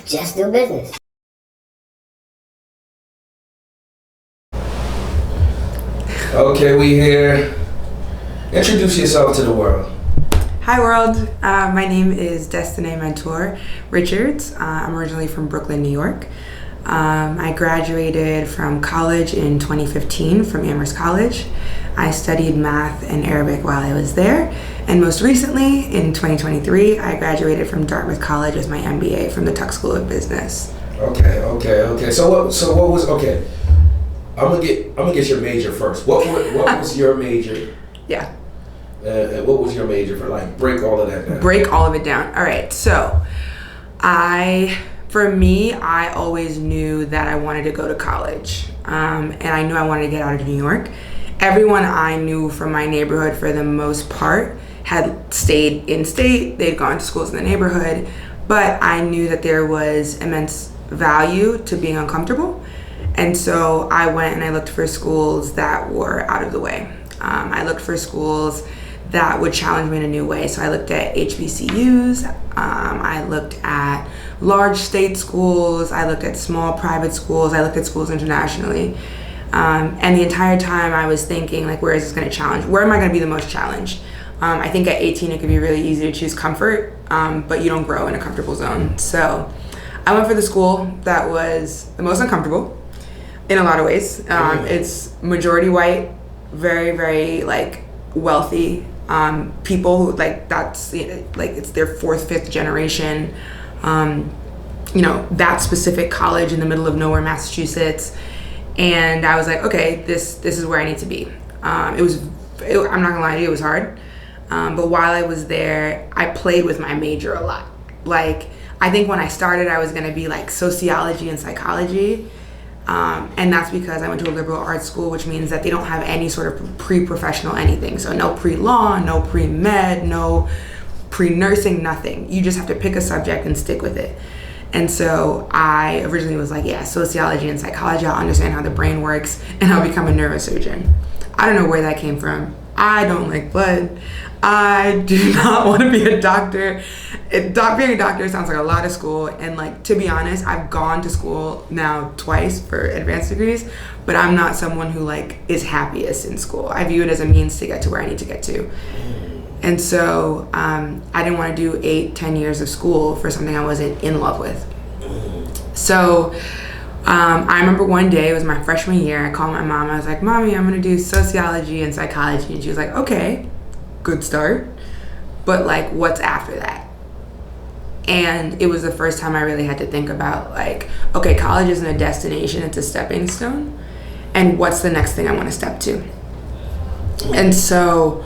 Just do business. Okay, we here. Introduce yourself to the world. Hi world, my name is Destinee Mentor-Richards. I'm originally from Brooklyn, New York. I graduated from college in 2015 from Amherst College. I studied math and Arabic while I was there. And most recently, in 2023, I graduated from Dartmouth College with my MBA from the Tuck School of Business. Okay. So what was okay? I'm gonna get your major first. What was your major? Yeah. And what was your major for? Like, break all of that down. Break all of it down. All right. So, for me, I always knew that I wanted to go to college, and I knew I wanted to get out of New York. Everyone I knew from my neighborhood, for the most part, had stayed in state. They'd gone to schools in the neighborhood, but I knew that there was immense value to being uncomfortable. And so I went and I looked for schools that were out of the way. I looked for schools that would challenge me in a new way. So I looked at HBCUs, I looked at large state schools, I looked at small private schools, I looked at schools internationally. And the entire time I was thinking, like, where is this gonna challenge? Where am I gonna be the most challenged? I think at 18 it could be really easy to choose comfort, but you don't grow in a comfortable zone. So I went for the school that was the most uncomfortable in a lot of ways. It's majority white, very, very like wealthy people who that's it's their fourth, fifth generation. That specific college in the middle of nowhere, Massachusetts. And I was like, okay, this is where I need to be. I'm not gonna lie to you, it was hard. But while I was there, I played with my major a lot. Like, I think when I started, I was gonna be like sociology and psychology. And that's because I went to a liberal arts school, which means that they don't have any sort of pre-professional anything. So no pre-law, no pre-med, no pre-nursing, nothing. You just have to pick a subject and stick with it. And so I originally was like, yeah, sociology and psychology, I'll understand how the brain works and I'll become a neurosurgeon. I don't know where that came from. I don't like blood. I do not want to be a doctor. Being a doctor sounds like a lot of school, and like, to be honest, I've gone to school now twice for advanced degrees, but I'm not someone who like is happiest in school. I view it as a means to get to where I need to get to. And so I didn't want to do 8-10 years of school for something I wasn't in love with. So I remember one day, it was my freshman year, I called my mom. I was like, Mommy, I'm going to do sociology and psychology. And she was like, okay, good start. But like, what's after that? And it was the first time I really had to think about like, okay, college isn't a destination, it's a stepping stone. And what's the next thing I want to step to? And so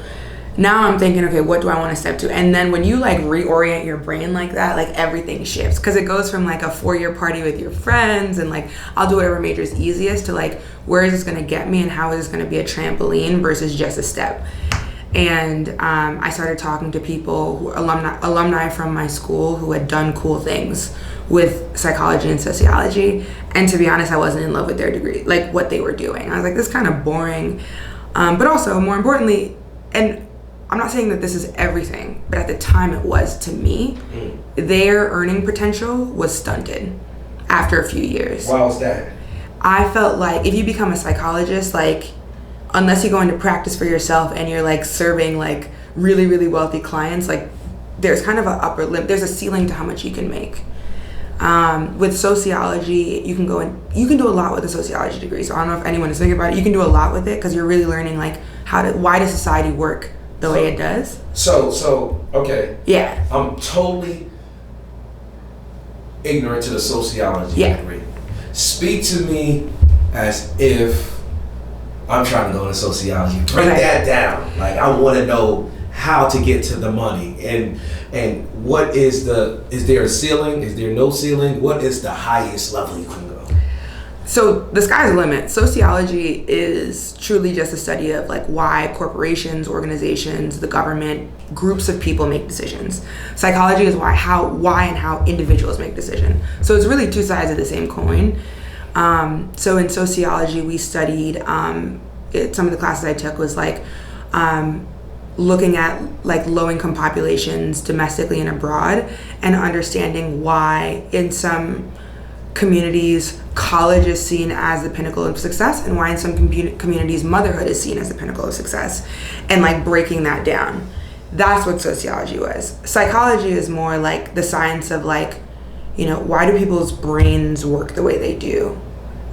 now I'm thinking, okay, what do I want to step to? And then when you like reorient your brain like that, like everything shifts, because it goes from like a 4-year party with your friends and like I'll do whatever major is easiest to like, where is this going to get me and how is this going to be a trampoline versus just a step? And I started talking to people, alumni from my school who had done cool things with psychology and sociology. And to be honest, I wasn't in love with their degree, like what they were doing. I was like, this is kind of boring. But also, more importantly, and I'm not saying that this is everything, but at the time it was to me, their earning potential was stunted after a few years. Why was that? I felt like if you become a psychologist, like, unless you go into practice for yourself and you're like serving like really, really wealthy clients, like there's kind of an upper limit, there's a ceiling to how much you can make. With sociology, you can do a lot with a sociology degree. So I don't know if anyone is thinking about it. You can do a lot with it because you're really learning like why does society work the way it does. So okay. Yeah. I'm totally ignorant to the sociology degree. Speak to me as if I'm trying to go into sociology. Break that down. Like, I want to know how to get to the money and what is there a ceiling? Is there no ceiling? What is the highest level you can go? So the sky's the limit. Sociology is truly just a study of like why corporations, organizations, the government, groups of people make decisions. Psychology is why and how individuals make decisions. So it's really two sides of the same coin. So in sociology, we studied, some of the classes I took was like looking at like low-income populations domestically and abroad, and understanding why in some communities college is seen as the pinnacle of success, and why in some communities motherhood is seen as the pinnacle of success, and like breaking that down. That's what sociology was. Psychology is more like the science of like, you know, why do people's brains work the way they do?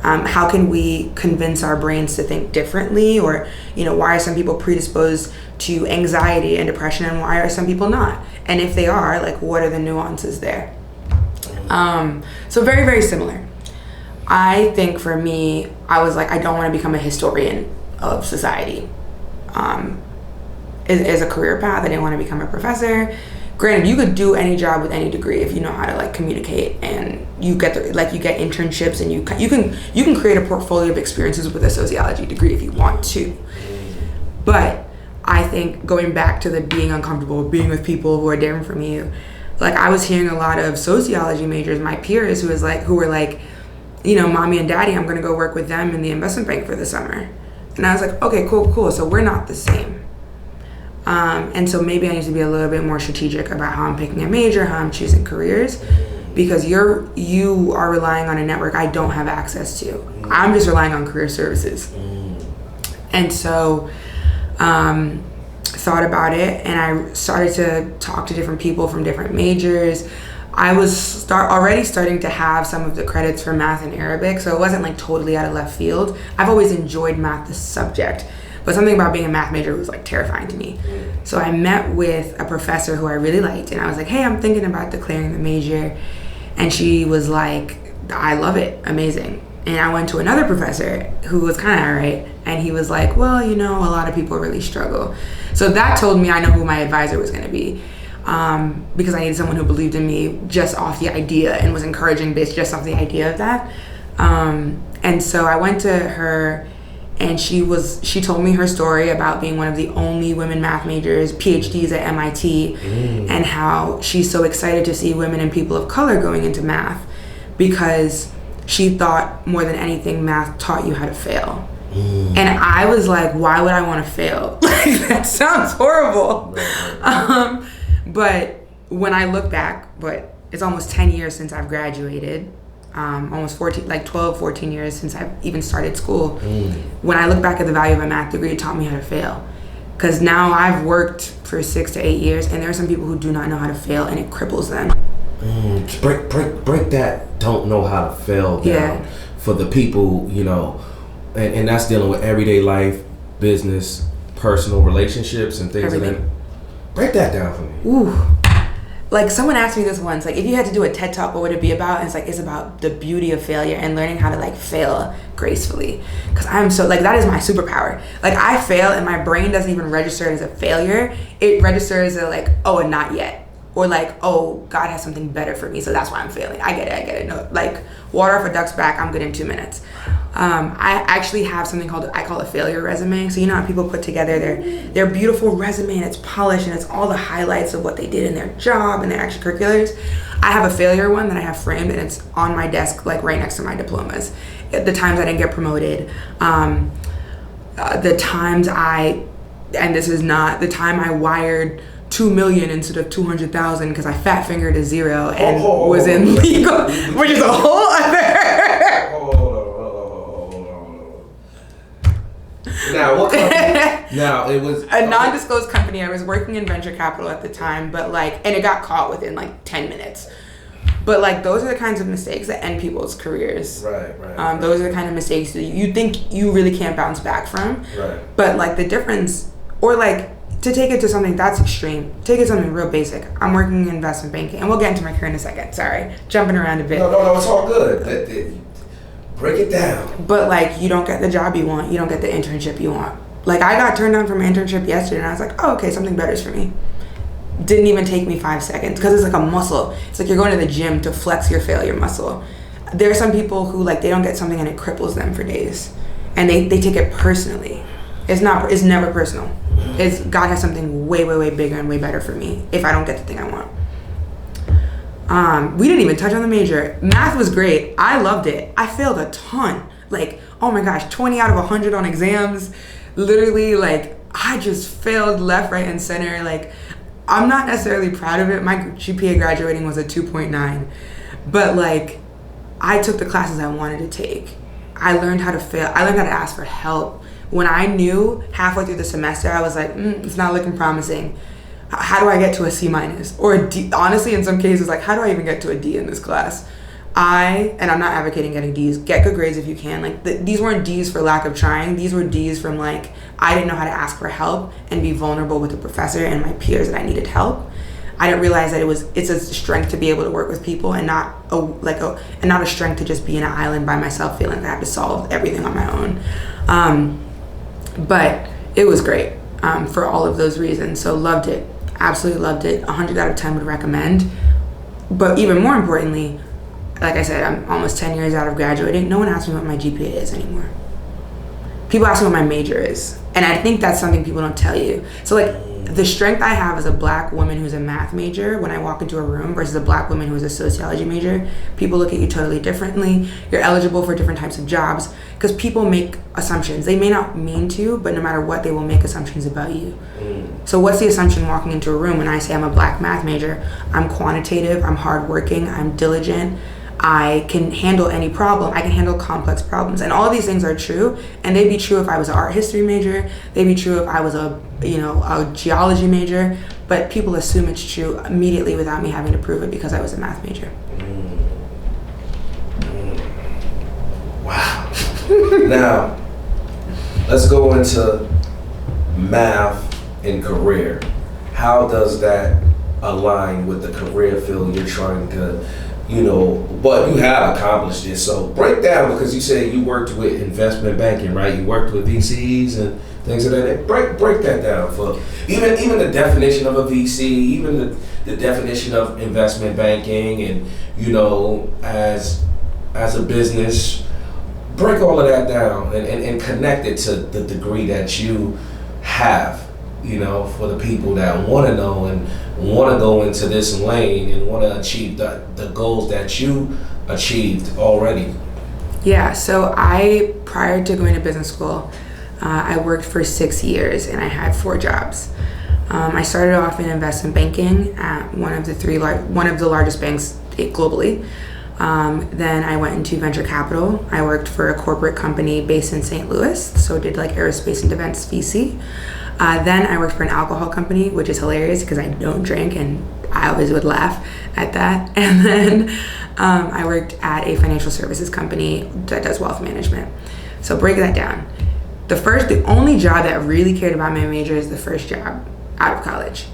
How can we convince our brains to think differently? Or, you know, why are some people predisposed to anxiety and depression, and why are some people not? And if they are, like, what are the nuances there? So very, very similar. I think for me, I was like, I don't want to become a historian of society. As a career path, I didn't want to become a professor. Granted, you could do any job with any degree if you know how to like communicate, and you get you get internships, and you can create a portfolio of experiences with a sociology degree if you want to. But I think going back to the being uncomfortable, being with people who are different from you, like I was hearing a lot of sociology majors, my peers, who were like, you know, mommy and daddy, I'm gonna go work with them in the investment bank for the summer, and I was like, okay, cool. So we're not the same. And so maybe I need to be a little bit more strategic about how I'm picking a major, how I'm choosing careers, because you are relying on a network I don't have access to. I'm just relying on career services. And so thought about it, and I started to talk to different people from different majors. I was already starting to have some of the credits for math and Arabic, so it wasn't like totally out of left field. I've always enjoyed math, the subject, but something about being a math major was like terrifying to me. So I met with a professor who I really liked, and I was like, hey, I'm thinking about declaring the major. And she was like, I love it, amazing. And I went to another professor who was kind of all right, and he was like, well, you know, a lot of people really struggle. So that told me I know who my advisor was going to be, because I needed someone who believed in me just off the idea and was encouraging based just off the idea of that. And so I went to her, and she told me her story about being one of the only women math majors, PhDs at MIT, and how she's so excited to see women and people of color going into math, because she thought more than anything math taught you how to fail. And I was like, why would I want to fail? Like, that sounds horrible. But when I look back, but it's almost 10 years since I've graduated, almost 14 years since I've even started school. When I look back at the value of a math degree, it taught me how to fail. Because now I've worked for 6 to 8 years, and there are some people who do not know how to fail, and it cripples them. Break that don't know how to fail down for the people, you know, and that's dealing with everyday life, business, personal relationships, and things like that. Break that down for me. Ooh. Like, someone asked me this once, like, if you had to do a TED Talk, what would it be about? And it's about the beauty of failure and learning how to, like, fail gracefully. Because I'm so, like, that is my superpower. Like, I fail, and my brain doesn't even register it as a failure. It registers as, like, oh, and not yet. Or, like, oh, God has something better for me, so that's why I'm failing. I get it. No, like, water off a duck's back, I'm good in 2 minutes. I actually have something I call a failure resume. So you know how people put together their beautiful resume, and it's polished, and it's all the highlights of what they did in their job and their extracurriculars. I have a failure one that I have framed, and it's on my desk, like right next to my diplomas. The times I didn't get promoted, the times and this is not the time I wired $2 million instead of 200,000 because I fat fingered a zero and was in legal, which is a whole other. Now, what company? Now, it was a non-disclosed company. I was working in venture capital at the time, but like, and it got caught within like 10 minutes. But like, those are the kinds of mistakes that end people's careers. Right. Those are the kind of mistakes that you think you really can't bounce back from. Right. But like the difference, or like to take it to something that's extreme, take it to something real basic. I'm working in investment banking, and we'll get into my career in a second. Sorry, jumping around a bit. No, it's all good. Break it down. But like, you don't get the job you want. You don't get the internship you want. Like, I got turned down from an internship yesterday, and I was like, oh, okay, something better is for me. Didn't even take me 5 seconds, because it's like a muscle. It's like you're going to the gym to flex your failure muscle. There are some people who like, they don't get something and it cripples them for days, and they take it personally. It's never personal. It's God has something way, way, way bigger and way better for me if I don't get the thing I want. We didn't even touch on the major. Math was great. I loved it. I failed a ton. Like, oh my gosh, 20 out of 100 on exams. Literally, like, I just failed left, right, and center. Like, I'm not necessarily proud of it. My GPA graduating was a 2.9, but like, I took the classes I wanted to take. I learned how to fail. I learned how to ask for help. When I knew halfway through the semester, I was like, it's not looking promising. How do I get to a C minus or a D? Honestly, in some cases, like, how do I even get to a D in this class? And I'm not advocating getting D's. Get good grades if you can. Like, these weren't D's for lack of trying. These were D's from like, I didn't know how to ask for help and be vulnerable with the professor and my peers that I needed help. I didn't realize that it's a strength to be able to work with people and not a strength to just be in an island by myself feeling like I have to solve everything on my own. But it was great for all of those reasons. So loved it. Absolutely loved it. 100 out of 10 would recommend. But even more importantly, like I said, I'm almost 10 years out of graduating. No one asks me what my GPA is anymore. People ask me what my major is. And I think that's something people don't tell you. So like, the strength I have as a black woman who's a math major when I walk into a room versus a black woman who's a sociology major, people look at you totally differently. You're eligible for different types of jobs because people make assumptions. They may not mean to, but no matter what, they will make assumptions about you. So what's the assumption walking into a room when I say I'm a black math major? I'm quantitative, I'm hardworking, I'm diligent, I can handle any problem. I can handle complex problems. And all of these things are true. And they'd be true if I was an art history major. They'd be true if I was a geology major. But people assume it's true immediately without me having to prove it because I was a math major. Wow. Now, let's go into math and career. How does that align with the career field you're trying to but you have accomplished it. So break down, because you said you worked with investment banking, right? You worked with VCs and things of that. Break that down for even the definition of a VC, even the definition of investment banking, and as a business, break all of that down and connect it to the degree that you have. For the people that want to know and want to go into this lane and want to achieve the goals that you achieved already. Yeah, so prior to going to business school, I worked for 6 years and I had 4 jobs. I started off in investment banking at one of the largest banks globally. Then I went into venture capital. I worked for a corporate company based in St. Louis, so did like aerospace and defense VC. Then I worked for an alcohol company, which is hilarious because I don't drink and I always would laugh at that. And then I worked at a financial services company that does wealth management. So break that down. The only job that really cared about my major is the first job out of college.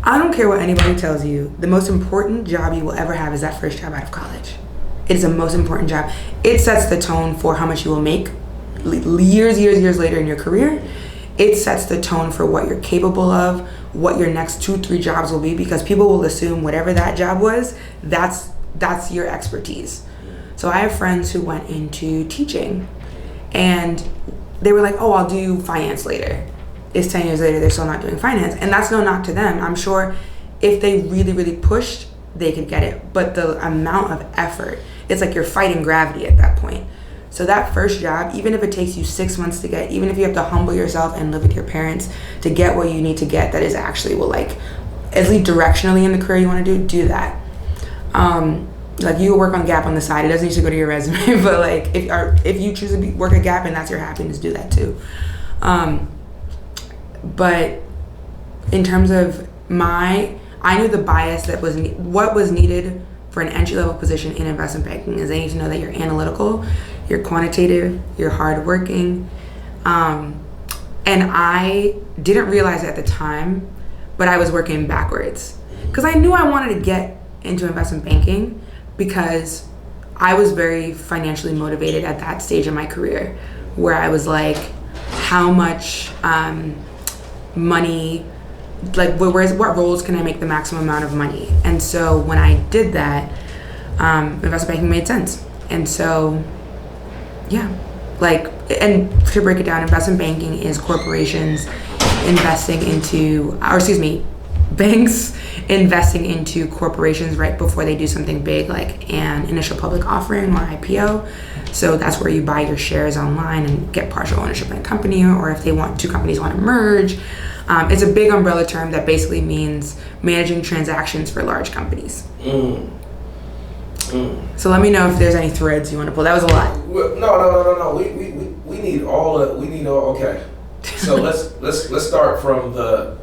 I don't care what anybody tells you. The most important job you will ever have is that first job out of college. It is the most important job. It sets the tone for how much you will make years later in your career. It sets the tone for what you're capable of, what your next 2-3 jobs will be, because people will assume whatever that job was, that's your expertise. So I have friends who went into teaching and they were like, oh, I'll do finance later. It's 10 years later, they're still not doing finance. And that's no knock to them. I'm sure if they really, really pushed, they could get it. But the amount of effort, it's like you're fighting gravity at that point. So that first job, even if it takes you 6 months to get, even if you have to humble yourself and live with your parents to get what you need to get, that is actually will like, at least directionally in the career you want to do that. Like you will work on Gap on the side. It doesn't need to go to your resume, but like if you choose to work at Gap and that's your happiness, do that too. But in terms of I knew the bias that what was needed for an entry-level position in investment banking is they need to know that you're analytical, you're quantitative, you're hardworking. And I didn't realize it at the time, but I was working backwards. Because I knew I wanted to get into investment banking because I was very financially motivated at that stage of my career where I was like, how much money, like what roles can I make the maximum amount of money? And so when I did that, investment banking made sense. And so, yeah, like, and to break it down, investment banking is corporations investing into, banks investing into corporations right before they do something big like an initial public offering or IPO. So that's where you buy your shares online and get partial ownership in a company, or if two companies want to merge. It's a big umbrella term that basically means managing transactions for large companies. So let me know if there's any threads you want to pull. That was a lot. No. We need all. Okay. So let's start from the.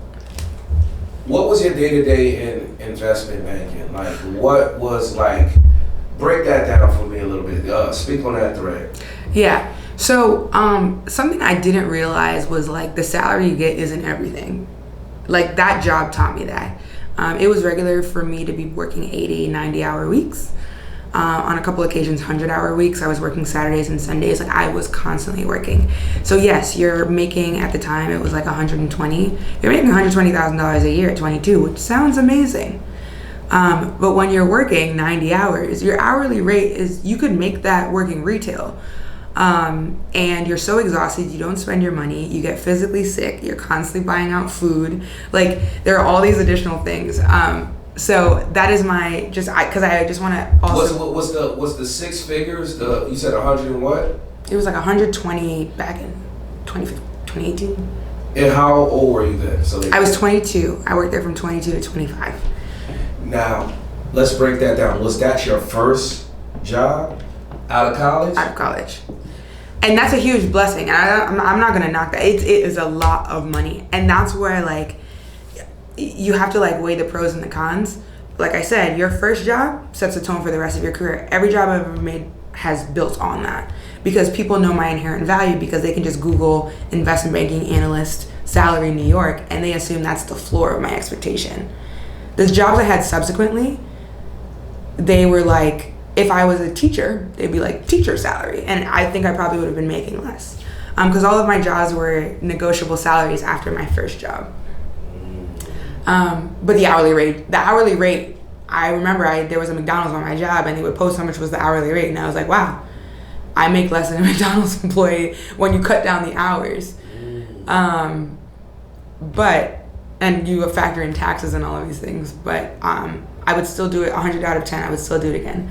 What was your day-to-day in investment banking? Like, what was like? Break that down for me a little bit. Speak on that thread. Yeah. So something I didn't realize was like the salary you get isn't everything. Like that job taught me that. It was regular for me to be working 80, 90-hour weeks. On a couple occasions, 100-hour weeks. I was working Saturdays and Sundays. Like I was constantly working. So yes, you're making, at the time it was like 120. You're making $120,000 a year at 22, which sounds amazing. But when you're working 90 hours, your hourly rate is, you could make that working retail. And you're so exhausted, you don't spend your money, you get physically sick, you're constantly buying out food. Like there are all these additional things. So that is my, because I just want to also. Was the six figures, you said 100 and what? It was like 120 back in 2018. And how old were you then? I was 22. I worked there from 22 to 25. Now, let's break that down. Was that your first job out of college? Out of college. And that's a huge blessing. And I'm not going to knock that. It is a lot of money. And that's where, like, you have to, like, weigh the pros and the cons. Like I said, your first job sets the tone for the rest of your career. Every job I've ever made has built on that. Because people know my inherent value because they can just Google investment banking analyst salary in New York and they assume that's the floor of my expectation. The jobs I had subsequently, they were like, if I was a teacher, they'd be like teacher salary. And I think I probably would have been making less. Because all of my jobs were negotiable salaries after my first job. But the hourly rate, I remember there was a McDonald's on my job and they would post how much was the hourly rate. And I was like, wow, I make less than a McDonald's employee when you cut down the hours. And you factor in taxes and all of these things. But I would still do it 100 out of 10. I would still do it again.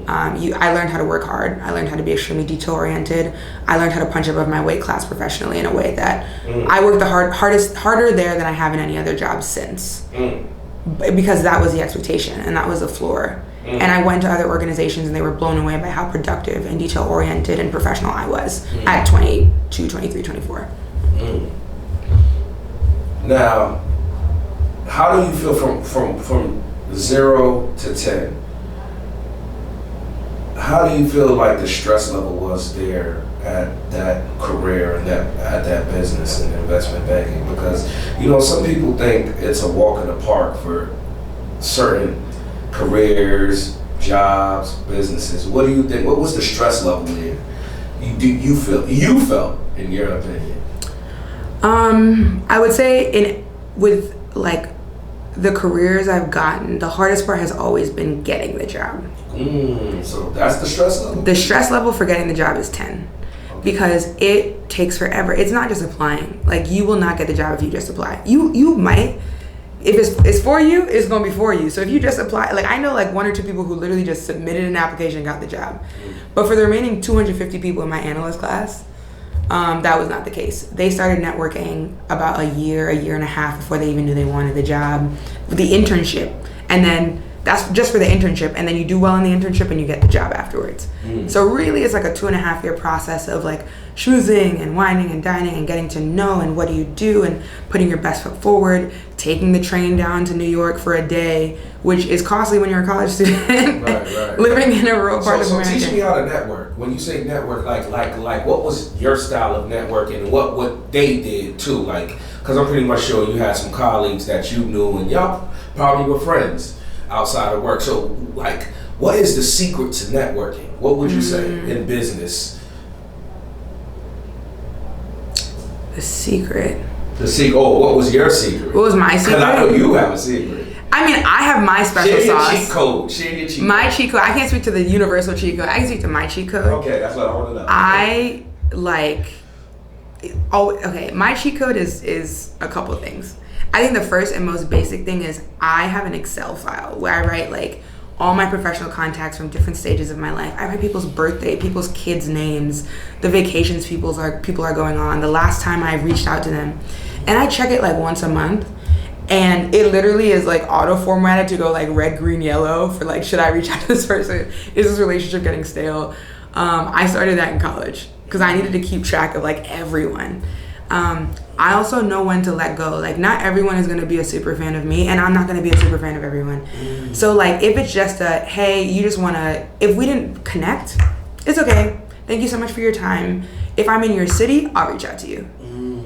I learned how to work hard. I learned how to be extremely detail-oriented. I learned how to punch above my weight class professionally in a way that I worked harder there than I have in any other job since. Because that was the expectation and that was the floor. And I went to other organizations and they were blown away by how productive and detail-oriented and professional I was at 22, 23, 24. Now, how do you feel from 0 to 10? How do you feel like the stress level was there at that career and at that business and investment banking? Because, some people think it's a walk in the park for certain careers, jobs, businesses. What do you think? What was the stress level there? You felt, in your opinion? I would say with like the careers I've gotten, the hardest part has always been getting the job. So that's the stress level? The stress level for getting the job is 10. Okay. Because it takes forever. It's not just applying. Like, you will not get the job if you just apply. You might. If it's for you, it's going to be for you. So if you just apply, like, I know like 1 or 2 people who literally just submitted an application and got the job. But for the remaining 250 people in my analyst class, that was not the case. They started networking about a year and a half before they even knew they wanted the job. The internship. And then that's just for the internship. And then you do well in the internship and you get the job afterwards. So really it's like a 2.5 year process of like schmoozing and whining and dining and getting to know and what do you do and putting your best foot forward, taking the train down to New York for a day, which is costly when you're a college student. Right. Living in a rural part of America. So teach me how to network. When you say network, like what was your style of networking and what they did too? Like, because I'm pretty much sure you had some colleagues that you knew and y'all probably were friends outside of work. So like, what is the secret to networking? What would you say in business? The secret. Oh, what was your secret? What was my secret? Because I know you have a secret. I mean, I have my special sauce. Share your cheat code. My cheat code. I can't speak to the universal cheat code. I can speak to my cheat code. Okay, that's what I want to know. My cheat code is a couple of things. I think the first and most basic thing is I have an Excel file where I write like all my professional contacts from different stages of my life. I write people's birthday, people's kids' names, the vacations people are going on, the last time I reached out to them. And I check it like once a month. And it literally is like auto-formatted to go like red, green, yellow for like, should I reach out to this person? Is this relationship getting stale? I started that in college because I needed to keep track of like everyone. I also know when to let go. Like not everyone is going to be a super fan of me, and I'm not going to be a super fan of everyone. So like if it's just a, hey, you just want to, if we didn't connect, it's okay. Thank you so much for your time. If I'm in your city, I'll reach out to you.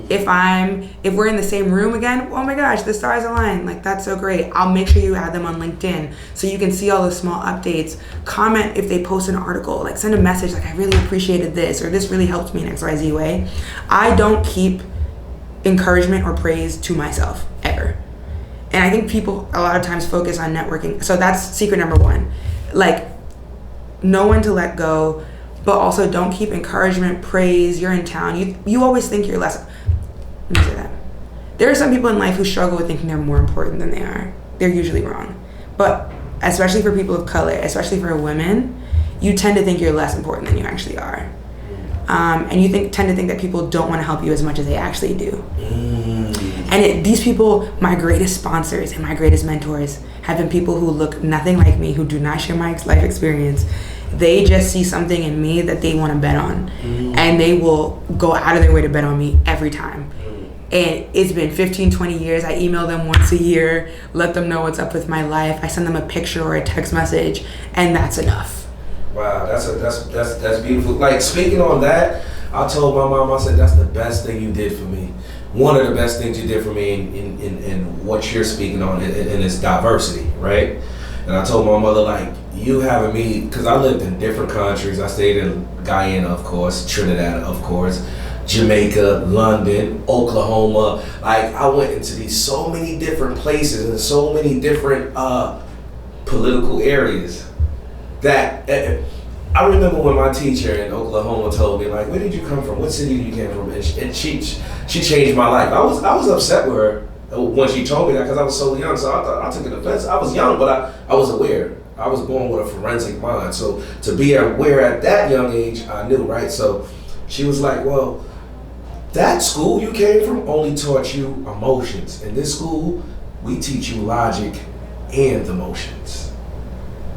If we're in the same room again, oh my gosh, the stars align. Like that's so great. I'll make sure you add them on LinkedIn so you can see all the small updates. Comment if they post an article, like send a message like, I really appreciated this, or this really helped me in XYZ way. I don't keep encouragement or praise to myself ever. And I think people a lot of times focus on networking. So that's secret number one. Like know when to let go, but also don't keep encouragement, praise. You're in town. You always think you're less. Let me say that. There are some people in life who struggle with thinking they're more important than they are. They're usually wrong. But especially for people of color, especially for women, you tend to think you're less important than you actually are. And you tend to think that people don't want to help you as much as they actually do. And these people, my greatest sponsors and my greatest mentors, have been people who look nothing like me, who do not share my life experience. They just see something in me that they want to bet on. And they will go out of their way to bet on me every time. And it's been 15, 20 years. I email them once a year, let them know what's up with my life. I send them a picture or a text message, and that's enough. Wow, that's beautiful. Like speaking on that, I told my mom, I said, that's the best thing you did for me. One of the best things you did for me in what you're speaking on, and it's diversity, right? And I told my mother, like, you having me, because I lived in different countries. I stayed in Guyana, of course, Trinidad, of course, Jamaica, London, Oklahoma. Like, I went into these so many different places and so many different political areas that I remember when my teacher in Oklahoma told me, like, where did you come from? What city did you came from? And she changed my life. I was upset with her when she told me that because I was so young. So I took an offense. I was young, but I was aware. I was born with a forensic mind. So to be aware at that young age, I knew, right? So she was like, well, that school you came from only taught you emotions. In this school, we teach you logic and emotions.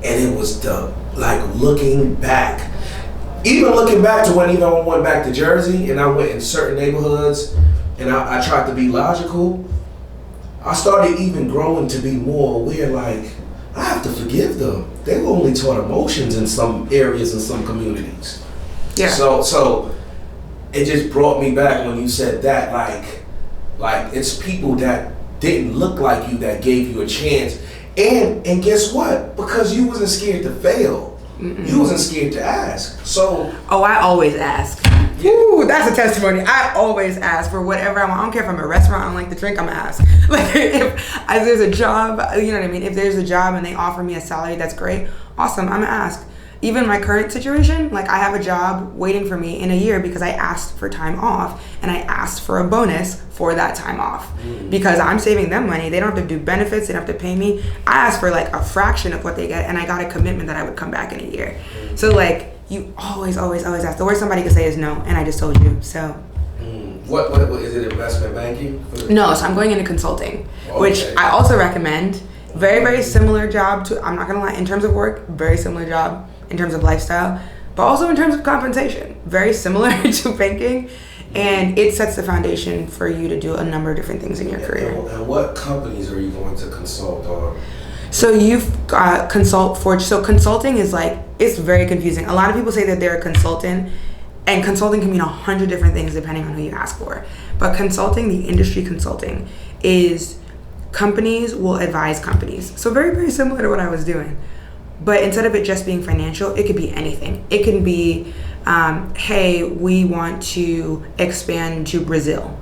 And it was looking back, even looking back to when even I went back to Jersey and I went in certain neighborhoods and I tried to be logical, I started even growing to be more aware, like, I have to forgive them. They were only taught emotions in some areas and some communities. Yeah. So it just brought me back when you said that, like it's people that didn't look like you that gave you a chance. And guess what? Because you wasn't scared to fail. You wasn't scared to ask. So I always ask. Ooh, that's a testimony. I always ask for whatever I want. I don't care if I'm at a restaurant, I don't like the drink, I'm gonna ask. Like if there's a job, you know what I mean? If there's a job and they offer me a salary, that's great. Awesome, I'm gonna ask. Even my current situation, like I have a job waiting for me in a year because I asked for time off and I asked for a bonus for that time off because I'm saving them money. They don't have to do benefits. They don't have to pay me. I asked for like a fraction of what they get and I got a commitment that I would come back in a year. So like you always ask. The worst somebody could say is no, and I just told you. So what is it, investment banking? No, so I'm going into consulting, which I also recommend. Very, very similar job to, I'm not gonna lie, in terms of work, very similar job in terms of lifestyle, but also in terms of compensation, very similar to banking, and it sets the foundation for you to do a number of different things in your career. And what companies are you going to consult on? So you've got so consulting is like, it's very confusing. A lot of people say that they're a consultant, and consulting can mean 100 different things depending on who you ask for. But consulting, the industry consulting, is companies will advise companies. So very, very similar to what I was doing. But instead of it just being financial, it could be anything. It can be, hey, we want to expand to Brazil.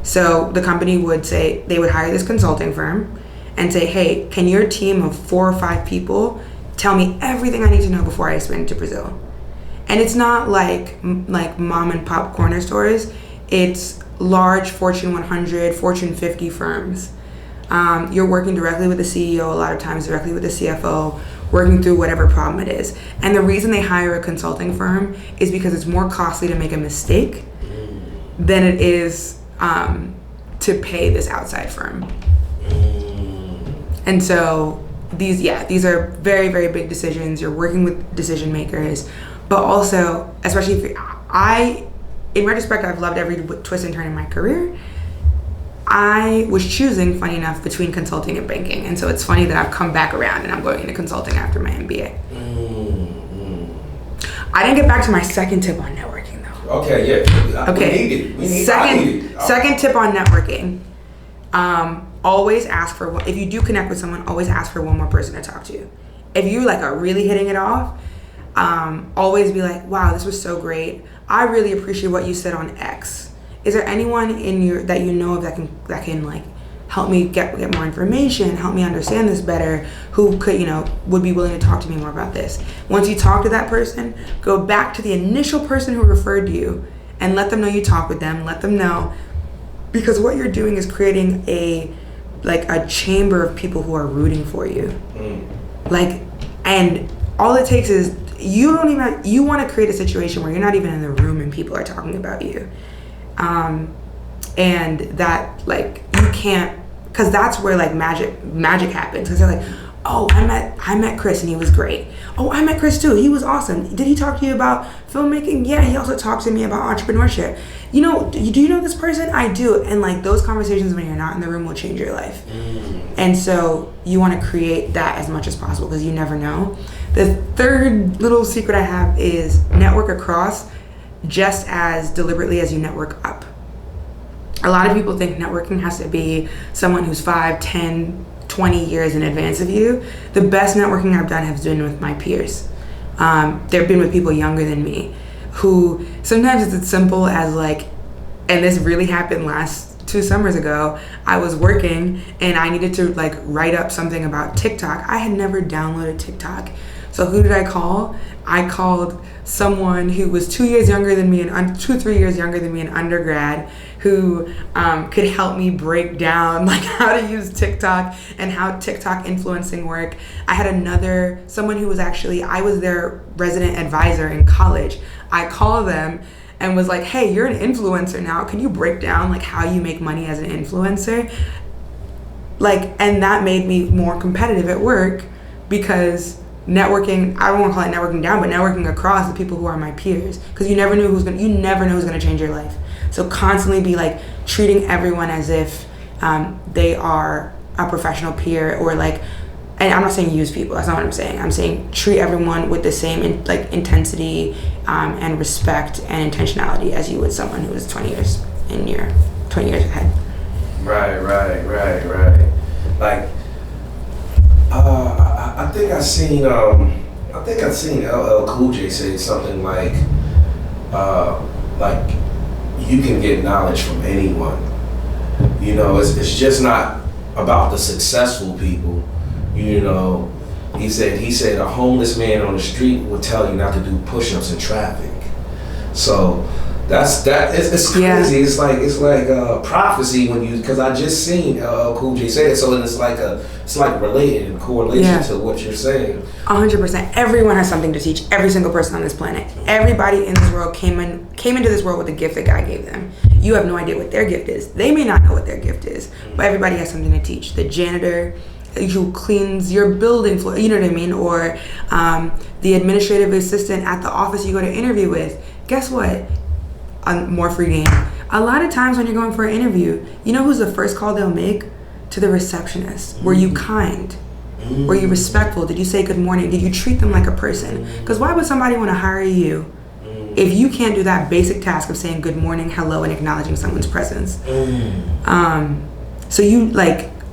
So the company would say, they would hire this consulting firm and say, hey, can your team of 4 or 5 people tell me everything I need to know before I expand to Brazil? And it's not like mom and pop corner stores. It's large Fortune 100, Fortune 50 firms. You're working directly with the CEO, a lot of times directly with the CFO, working through whatever problem it is. And the reason they hire a consulting firm is because it's more costly to make a mistake than it is to pay this outside firm. And so these are very, very big decisions. You're working with decision makers, but also, especially if in retrospect, I've loved every twist and turn in my career. I was choosing, funny enough, between consulting and banking. And so it's funny that I've come back around and I'm going into consulting after my MBA. I didn't get back to my second tip on networking, though. Okay, yeah. Okay. We need it. Second tip on networking. Always ask for, if you do connect with someone, always ask for one more person to talk to. If you are really hitting it off, always be like, wow, this was so great. I really appreciate what you said on X. Is there anyone that you know of that can help me get more information, help me understand this better, who could, would be willing to talk to me more about this? Once you talk to that person, go back to the initial person who referred you and let them know you talked with them, let them know, because what you're doing is creating a chamber of people who are rooting for you. And all it takes is you want to create a situation where you're not even in the room and people are talking about you. And that you can't, because that's where magic happens, because they're like, oh, I met Chris and he was great. Oh, I met Chris too, he was awesome. Did he talk to you about filmmaking? Yeah, he also talked to me about entrepreneurship. Do you know this person? I do. And those conversations when you're not in the room will change your life. And so you want to create that as much as possible, because you never know. The third little secret I have is network across just as deliberately as you network up. A lot of people think networking has to be someone who's 5, 10, 20 years in advance of you. The best networking I've done has been with my peers. They've been with people younger than me, who sometimes it's as simple as and this really happened last 2 summers ago. I was working and I needed to write up something about TikTok. I had never downloaded TikTok. So who did I call? I called someone who was 2 years younger than me, 3 years younger than me in undergrad, who could help me break down how to use TikTok and how TikTok influencing work. I had someone who was I was their resident advisor in college. I called them and was like, hey, you're an influencer now. Can you break down how you make money as an influencer? And that made me more competitive at work, because networking, I don't want to call it networking down, but networking across the people who are my peers, because you never know who's going to change your life. So constantly be treating everyone as if they are a professional peer, or and I'm not saying use people, that's not what I'm saying. I'm saying treat everyone with the same intensity and respect and intentionality as you would someone who is 20 years ahead. Right. I think I seen LL Cool J say something you can get knowledge from anyone. It's just not about the successful people. He said a homeless man on the street would tell you not to do push-ups in traffic. So it's crazy. Yeah. It's like prophecy because I just seen LL Cool J say it. So it's related and correlation to what you're saying. 100%. Everyone has something to teach. Every single person on this planet. Everybody in this world came into this world with a gift that God gave them. You have no idea what their gift is. They may not know what their gift is, but everybody has something to teach. The janitor who cleans your building floor, you know what I mean? Or the administrative assistant at the office you go to interview with. Guess what? More free game. A lot of times when you're going for an interview, you know who's the first call they'll make? To the receptionist. Were you kind? Were you respectful? Did you say good morning? Did you treat them like a person? Because why would somebody want to hire you if you can't do that basic task of saying good morning, hello, and acknowledging someone's presence? So you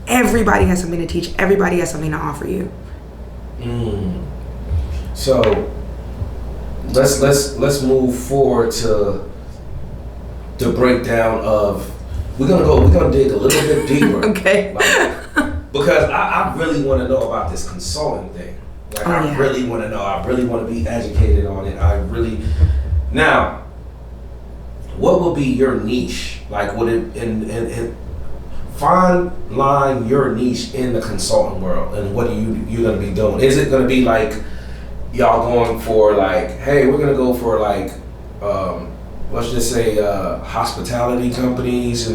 everybody has something to teach. Everybody has something to offer you. So let's move forward to the breakdown of we're gonna dig a little bit deeper. Okay. Because I really want to know about this consulting thing. I really want to know. I really want to be educated on it. Now, what will be your niche? Like, would it in fine line your niche in the consulting world, and what are you gonna be doing? Is it gonna be like y'all going for like, hey, we're gonna go for like, let's just say hospitality companies,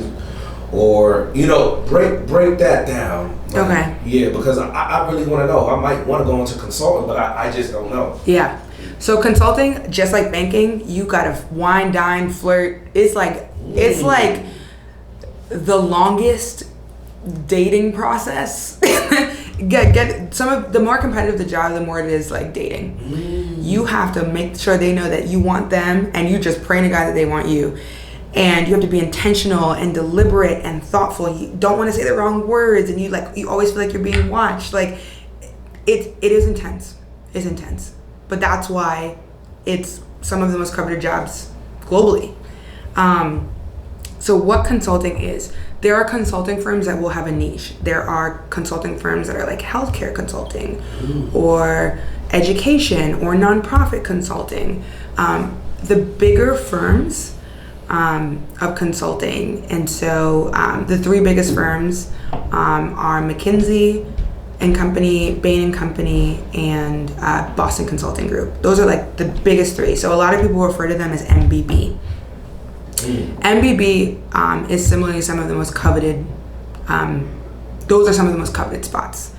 or break that down. Like, okay. Yeah, because I really want to know. I might want to go into consulting, but I just don't know. Yeah. So consulting, just like banking, you gotta wine, dine, flirt. It's like the longest dating process. Get some of the more competitive the job, the more it is like dating. You have to make sure they know that you want them, and you just pray to God that they want you. And you have to be intentional and deliberate and thoughtful. You don't want to say the wrong words, and you always feel like you're being watched. Like it is intense. It's intense. But that's why it's some of the most coveted jobs globally. So what consulting is, there are consulting firms that will have a niche. There are consulting firms that are like healthcare consulting or education or nonprofit consulting. The bigger firms of consulting, and so the three biggest firms are McKinsey and Company, Bain and Company, and Boston Consulting Group. Those are like the biggest three. So a lot of people refer to them as MBB. MBB is similarly some of the most coveted. Those are some of the most coveted spots.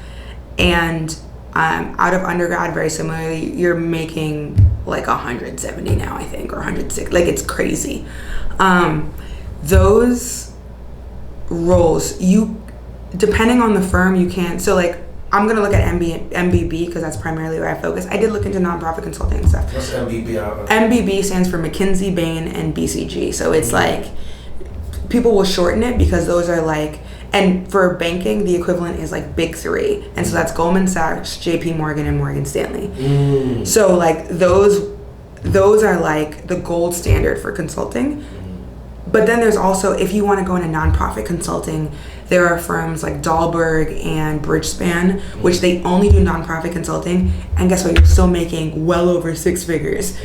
And out of undergrad, very similarly, you're making like 170 now, I think, or 106. Like, it's crazy. Those roles, depending on the firm, you can. So like, I'm gonna look at MBB because that's primarily where I focus. I did look into nonprofit consulting and stuff. What's MBB? MBB stands for McKinsey, Bain, and BCG. So it's like, people will shorten it because those are like, and for banking, the equivalent is like big three. And so that's Goldman Sachs, JP Morgan, and Morgan Stanley. So like those are like the gold standard for consulting. But then there's also, if you want to go into nonprofit consulting, there are firms like Dahlberg and Bridgespan, which they only do nonprofit consulting. And guess what? You're still making well over six figures.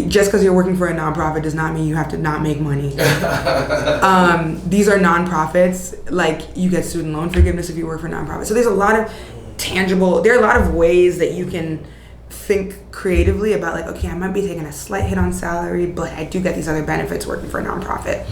Just because you're working for a nonprofit does not mean you have to not make money. These are nonprofits. Like, you get student loan forgiveness if you work for a nonprofit. So there's a lot of there are a lot of ways that you can think creatively about, like, okay, I might be taking a slight hit on salary, but I do get these other benefits working for a nonprofit.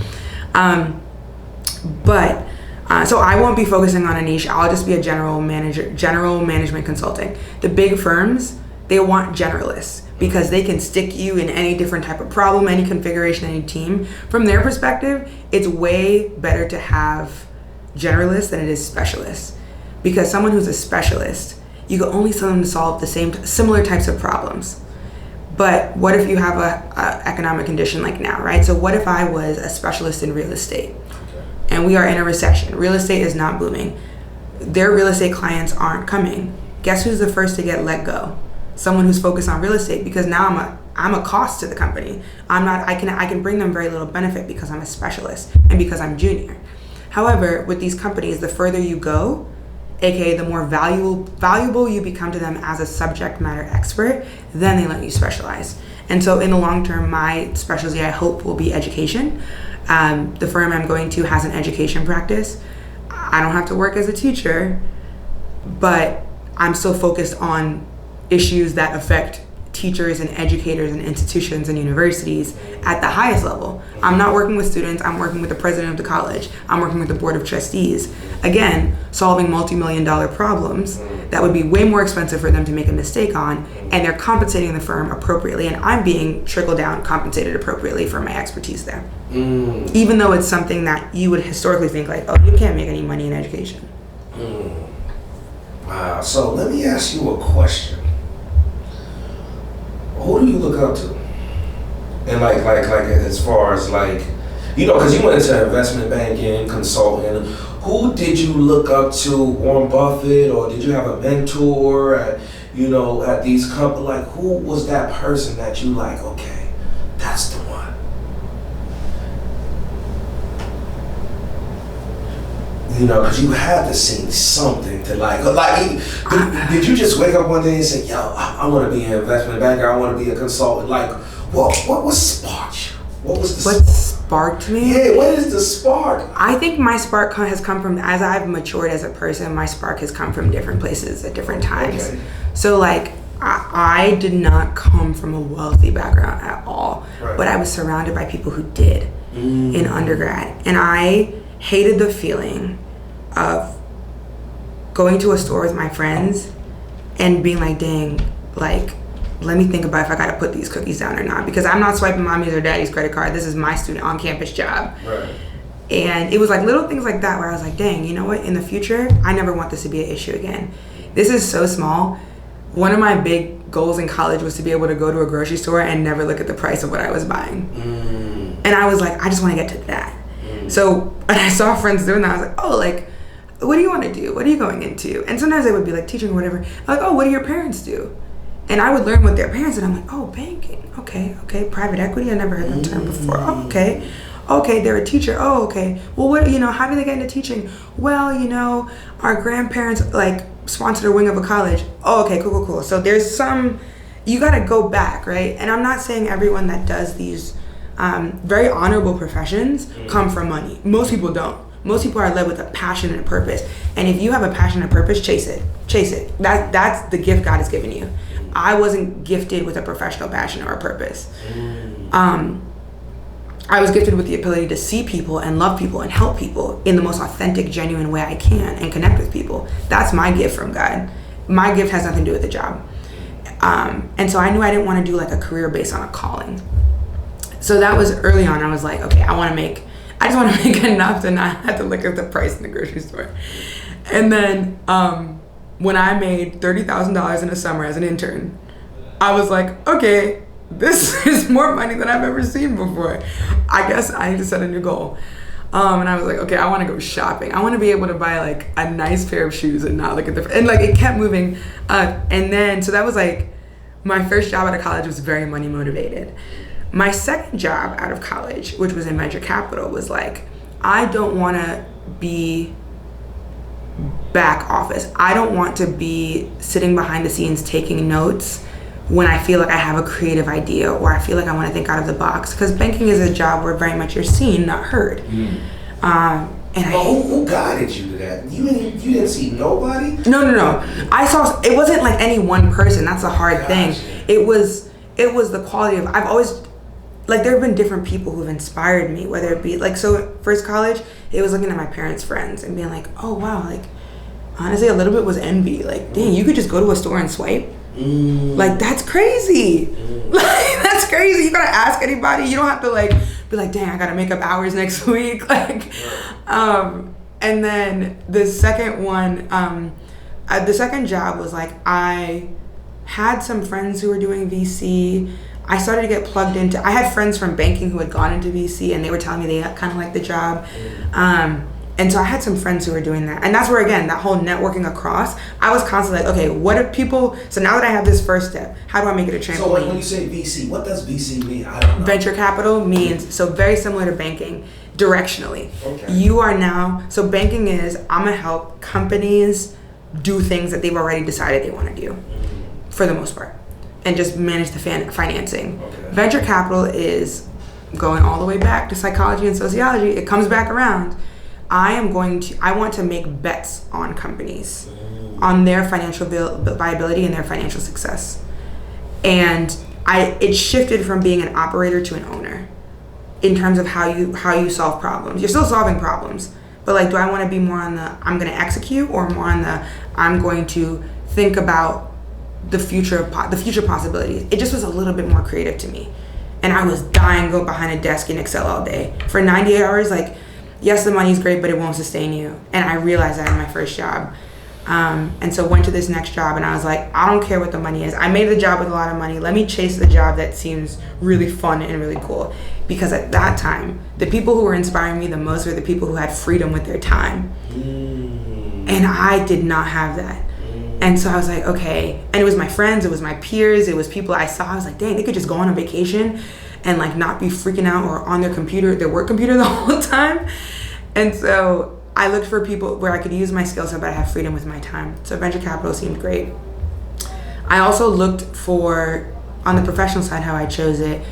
So I won't be focusing on a niche. I'll just be a general management consulting. The big firms, they want generalists because they can stick you in any different type of problem, any configuration, any team. From their perspective, it's way better to have generalists than it is specialists, because someone who's a specialist, you can only sell them to solve the similar types of problems. But what if you have a economic condition like now, right? So what if I was a specialist in real estate and we are in a recession? Real estate is not booming. Their real estate clients aren't coming. Guess who's the first to get let go? Someone who's focused on real estate, because now I'm a cost to the company. I can bring them very little benefit because I'm a specialist and because I'm junior. However, with these companies, the further you go, aka the more valuable you become to them as a subject matter expert, then they let you specialize. And so in the long term, my specialty, I hope, will be education. The firm I'm going to has an education practice. I don't have to work as a teacher, but I'm still focused on issues that affect teachers and educators and institutions and universities at the highest level. I'm not working with students, I'm working with the president of the college. I'm working with the board of trustees. Again, solving multi-million-dollar problems that would be way more expensive for them to make a mistake on, and they're compensating the firm appropriately, and I'm being trickled down compensated appropriately for my expertise there. Even though it's something that you would historically think like, oh, you can't make any money in education. Wow, so let me ask you a question. Who do you look up to? And like as far as like, because you went into investment banking, consulting. Who did you look up to? Warren Buffett, or did you have a mentor at these companies? Like, who was that person that you like? Okay, that's the one. Because you had to see something to like did you just wake up one day and say, yo, I want to be an investment banker, I want to be a consultant? Like, what sparked you? What was the sparked me. Yeah, what is the spark? I think my spark has come from, as I've matured as a person, my spark has come from different places at different times. Okay. So like, I did not come from a wealthy background at all, right. but I was surrounded by people who did in undergrad. And I hated the feeling of going to a store with my friends and being like, dang, like, let me think about if I gotta put these cookies down or not, because I'm not swiping mommy's or daddy's credit card. This is my student on-campus job. Right. And it was like little things like that where I was like, dang, you know what? In the future, I never want this to be an issue again. This is so small. One of my big goals in college was to be able to go to a grocery store and never look at the price of what I was buying. And I was like, I just want to get to that. So when I saw friends doing that, I was like, oh, like, what do you want to do? What are you going into? And sometimes they would be like teaching or whatever. I'm like, oh, what do your parents do? And I would learn what their parents did. I'm like, oh, banking. Okay. Private equity. I never heard that term before. Oh, okay. They're a teacher. Oh, okay. Well, what, how do they get into teaching? Well, our grandparents like sponsored a wing of a college. Oh, okay, cool. So there's some, you got to go back, right? And I'm not saying everyone that does these very honorable professions come from money. Most people don't. Most people are led with a passion and a purpose. And if you have a passion and a purpose, chase it. That's the gift God has given you. I wasn't gifted with a professional passion or a purpose. I was gifted with the ability to see people and love people and help people in the most authentic, genuine way I can and connect with people. That's my gift from God. My gift has nothing to do with the job. And so I knew I didn't want to do like a career based on a calling. So that was early on. I was like, okay, I just want to make enough to not have to look at the price in the grocery store. And then when I made $30,000 in a summer as an intern, I was like, okay, this is more money than I've ever seen before. I guess I need to set a new goal. And I was like, okay, I want to go shopping. I want to be able to buy like a nice pair of shoes and not look at and like it kept moving up. And then, so that was like, my first job out of college was very money motivated. My second job out of college, which was in venture capital, was like, I don't want to be back office. I don't want to be sitting behind the scenes taking notes when I feel like I have a creative idea or I feel like I want to think out of the box. Because banking is a job where very much you're seen, not heard. Who guided you to that? You didn't see nobody? No. I saw, it wasn't like any one person. That's a hard thing. It was the quality of, I've always, like there have been different people who've inspired me, whether it be like, so first college, it was looking at my parents' friends and being like, oh wow, like honestly a little bit was envy. Like, dang, you could just go to a store and swipe. Like that's crazy. Like that's crazy. You gotta ask anybody. You don't have to like be like, dang, I gotta make up hours next week. Like, and then the second one, the second job was like, I had some friends who were doing VC. I started to get plugged into, I had friends from banking who had gone into VC and they were telling me they kind of liked the job. And so I had some friends who were doing that. And that's where, again, that whole networking across, I was constantly like, okay, what if people, so now that I have this first step, how do I make it a trampoline? So when you say VC, what does VC mean? I don't know. Venture capital means, so very similar to banking, directionally. Okay. You are now, so banking is, I'm gonna help companies do things that they've already decided they wanna do, for the most part, and just manage the financing. Okay. Venture capital is going all the way back to psychology and sociology. It comes back around. I want to make bets on companies, on their financial viability and their financial success. And it shifted from being an operator to an owner in terms of how you solve problems. You're still solving problems, but like, do I want to be more on the, I'm going to execute, or more on the, I'm going to think about the future possibilities. It just was a little bit more creative to me. And I was dying to go behind a desk in Excel all day for 98 hours. Like, yes, the money's great, but it won't sustain you. And I realized that in my first job. And so went to this next job and I was like, I don't care what the money is. I made the job with a lot of money. Let me chase the job that seems really fun and really cool. Because at that time, the people who were inspiring me the most were the people who had freedom with their time. And I did not have that. And so I was like, okay. And it was my friends, it was my peers, it was people I saw. I was like, dang, they could just go on a vacation and like not be freaking out or on their computer, their work computer the whole time. And so I looked for people where I could use my skill set, but I have freedom with my time. So venture capital seemed great. I also looked for, on the professional side, how I chose it.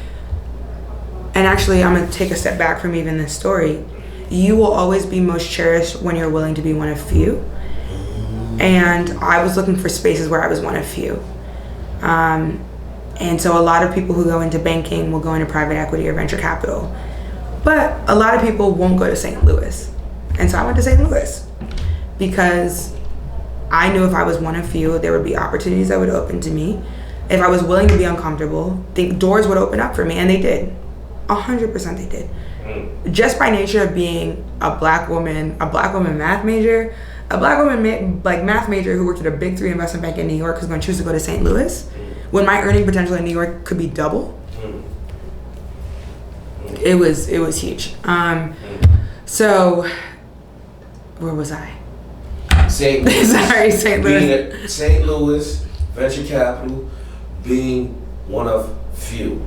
And actually, I'm going to take a step back from even this story. You will always be most cherished when you're willing to be one of few. And I was looking for spaces where I was one of few. And so a lot of people who go into banking will go into private equity or venture capital. But a lot of people won't go to St. Louis. And so I went to St. Louis because I knew if I was one of few, there would be opportunities that would open to me. If I was willing to be uncomfortable, doors would open up for me, and they did. 100% they did. Just by nature of being a black woman math major, a black woman math major who worked at a big 3 investment bank in New York who's going to choose to go to St. Louis, when my earning potential in New York could be double. It was huge. So where was I? St. Louis. Sorry, St. Louis. St. Louis, venture capital, being one of few.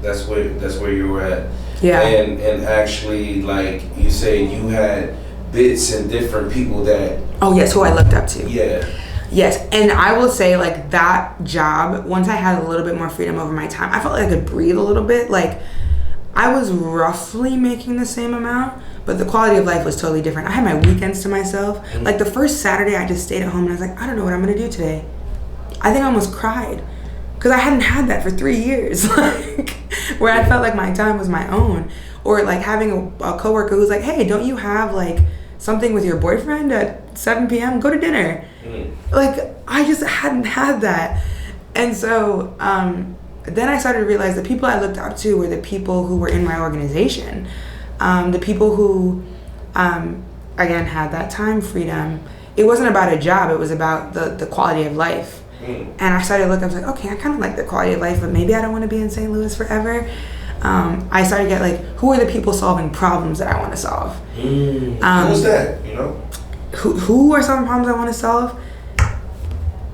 That's where you were at. Yeah. And actually, like you say, you had bits and different people that. Oh yes, who I looked up to. Yeah. Yes, and I will say, like, that job, once I had a little bit more freedom over my time, I felt like I could breathe a little bit. Like, I was roughly making the same amount, but the quality of life was totally different. I had my weekends to myself. Like, the first Saturday, I just stayed at home, and I was like, I don't know what I'm going to do today. I think I almost cried, because I hadn't had that for 3 years, like, where I felt like my time was my own. Or, like, having a coworker who's like, hey, don't you have, like, something with your boyfriend at 7 p.m., go to dinner. Like, I just hadn't had that. And so then I started to realize the people I looked up to were the people who were in my organization, the people who, again, had that time freedom. It wasn't about a job, it was about the quality of life. And I started to look, I was like, okay, I kind of like the quality of life, but maybe I don't want to be in St. Louis forever. I started to get, like, who are the people solving problems that I want to solve? Who's that, you know? Who are some problems I want to solve?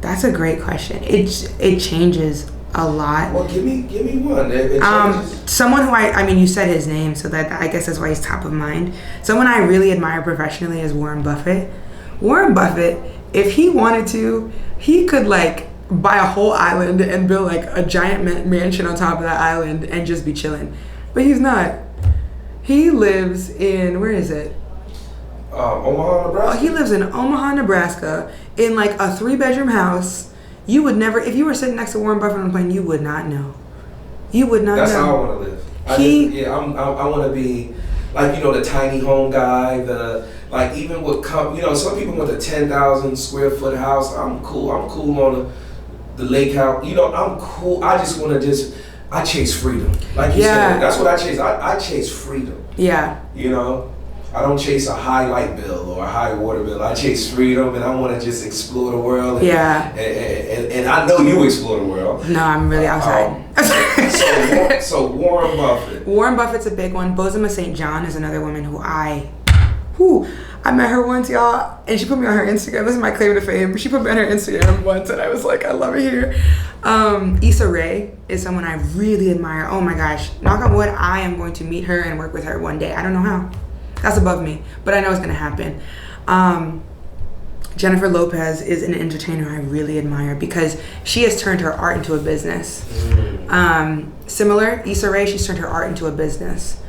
That's a great question. It changes a lot. Well, give me one. It someone who I mean, you said his name, so that I guess that's why he's top of mind. Someone I really admire professionally is Warren Buffett. Warren Buffett, if he wanted to, he could, like, buy a whole island and build, like, a giant mansion on top of that island and just be chilling. But he's not. He lives in, where is it? Omaha, Nebraska. He lives in Omaha, Nebraska, in, like, a 3-bedroom house. You would never, if you were sitting next to Warren Buffett on a plane, you would not know. You would not know. That's how I want to live. I want to be, like, you know, the tiny home guy, like, even with, you know, some people want the 10,000 square foot house. I'm cool. I'm cool on the lake house. You know, I'm cool. I just want to I chase freedom. Like you said, that's what I chase. I chase freedom. Yeah. You know? I don't chase a high light bill or a high water bill. I chase freedom, and I want to just explore the world. And, and I know you explore the world. No, I'm really outside. So Warren Buffett. Warren Buffett's a big one. Bozoma St. John is another woman who I met her once, y'all, and she put me on her Instagram. This is my claim to fame. She put me on her Instagram once, and I was like, I love her here. Issa Rae is someone I really admire. Oh my gosh, knock on wood, I am going to meet her and work with her one day. I don't know how. That's above me, but I know it's gonna happen. Jennifer Lopez is an entertainer I really admire because she has turned her art into a business. Similar, Issa Rae, she's turned her art into a business.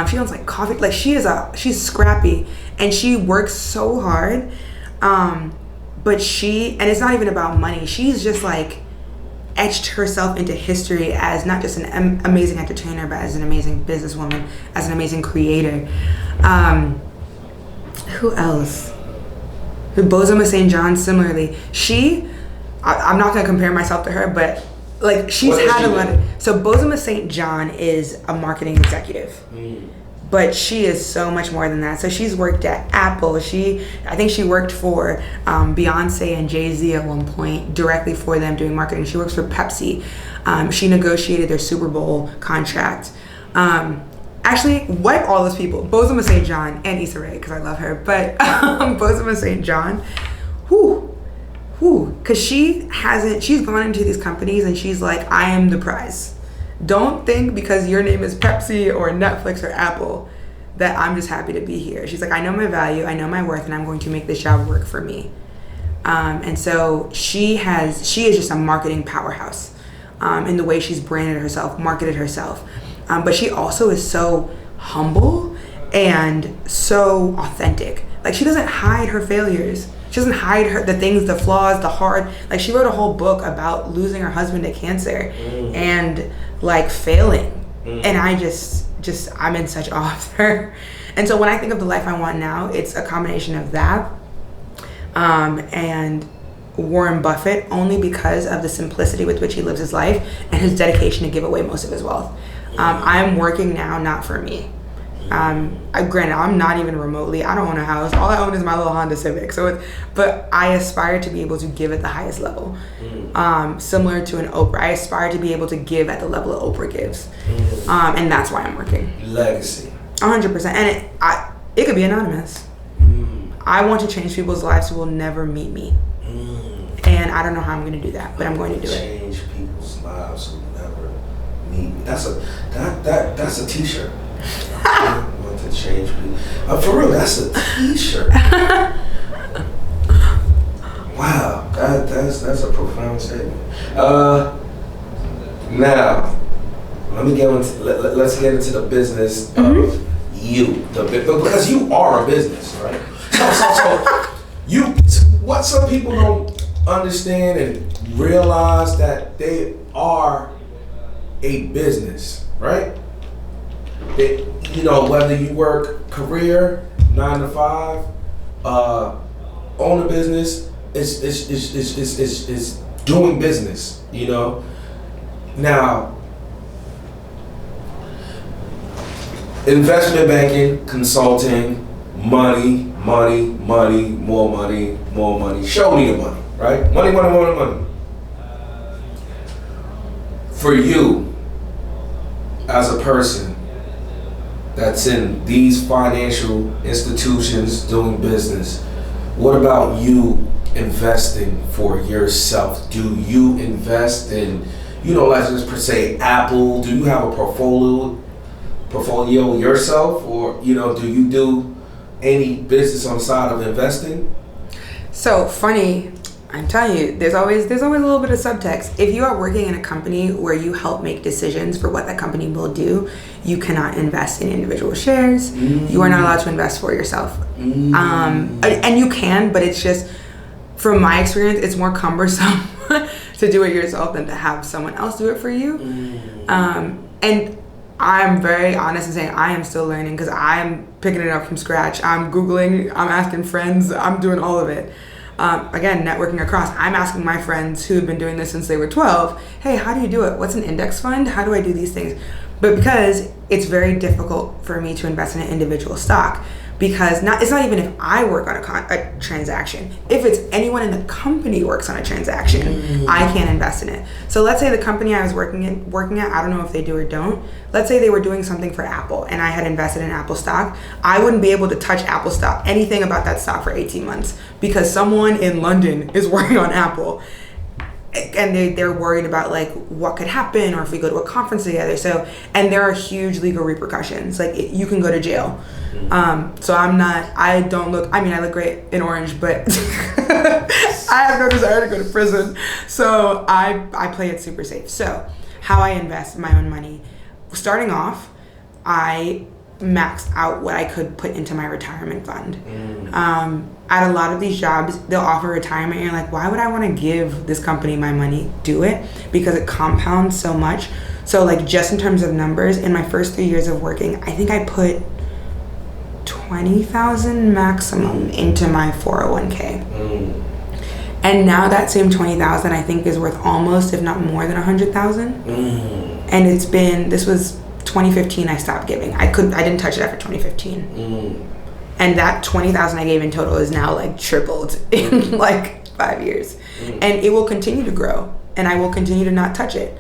She owns, like, coffee. Like, she's scrappy and she works so hard. But and it's not even about money. She's just, like, etched herself into history as not just an amazing entertainer, but as an amazing businesswoman, as an amazing creator. Who else? Bozoma St. John, similarly. I'm not going to compare myself to her, but, like, she's had a lot of... So Bozoma St. John is a marketing executive. But she is so much more than that. So she's worked at Apple. I think she worked for Beyonce and Jay-Z at one point, directly for them doing marketing. She works for Pepsi. She negotiated their Super Bowl contract. Actually, wipe all those people. Bozoma St. John and Issa Rae, because I love her. But Bozoma St. John, because she's gone into these companies and she's like, I am the prize. Don't think because your name is Pepsi or Netflix or Apple that I'm just happy to be here. She's like, I know my value, I know my worth, and I'm going to make this job work for me. And so she is just a marketing powerhouse in the way she's branded herself, marketed herself. but she also is so humble and so authentic. Like, she doesn't hide her failures. She doesn't hide the things, the flaws, the hard. Like, she wrote a whole book about losing her husband to cancer and like failing. And I just I'm in such awe of her. And so when I think of the life I want now, it's a combination of that and Warren Buffett, only because of the simplicity with which he lives his life and his dedication to give away most of his wealth. I'm working now not for me. Granted, I'm not even remotely, I don't own a house. All I own is my little Honda Civic. But I aspire to be able to give at the highest level. Similar to an Oprah. I aspire to be able to give at the level that Oprah gives. And that's why I'm working. Legacy. 100%. And it could be anonymous. I want to change people's lives who will never meet me. And I don't know how I'm going to do that, but I'm going to do it. Change people's lives who will never meet me. That's a t-shirt. I want to change people. For real, that's a t-shirt. Wow, that's a profound statement. Now, let's get into the business of you, because you are a business, right? So what some people don't understand and realize that they are a business, right? Whether you work career, 9 to 5, own a business, is doing business, Now, investment banking, consulting, money, more money. Show me the money, right? Money. For you, as a person that's in these financial institutions doing business, what about you investing for yourself? Do you invest in, let's just per se Apple? Do you have a portfolio yourself, or do you do any business on the side of investing? So funny, I'm telling you, there's always a little bit of subtext. If you are working in a company where you help make decisions for what that company will do, you cannot invest in individual shares. You are not allowed to invest for yourself. And you can, but it's just, from my experience, it's more cumbersome to do it yourself than to have someone else do it for you. And I'm very honest in saying I am still learning, because I'm picking it up from scratch. I'm Googling, I'm asking friends, I'm doing all of it. Again, networking across. I'm asking my friends who have been doing this since they were 12, hey, how do you do it? What's an index fund? How do I do these things? But because it's very difficult for me to invest in an individual stock, because it's not even if I work on a transaction. If it's anyone in the company works on a transaction, I can't invest in it. So let's say the company I was working at, I don't know if they do or don't. Let's say they were doing something for Apple and I had invested in Apple stock. I wouldn't be able to touch Apple stock, anything about that stock, for 18 months because someone in London is working on Apple. And they're worried about like what could happen, or if we go to a conference together. So, and there are huge legal repercussions. Like you can go to jail. So I look great in orange, but I have no desire to go to prison. So I play it super safe. So how I invest my own money, starting off, I maxed out what I could put into my retirement fund. At a lot of these jobs, they'll offer retirement, and you're like, why would I want to give this company my money? Do it, because it compounds so much. So like, just in terms of numbers, in my first 3 years of working, I think I put $20,000 maximum into my 401k. And now that same $20,000 I think is worth almost, if not more than $100,000. And this was 2015 I stopped giving. I didn't touch it after 2015. And that $20,000 I gave in total is now like tripled in like 5 years. And it will continue to grow, and I will continue to not touch it.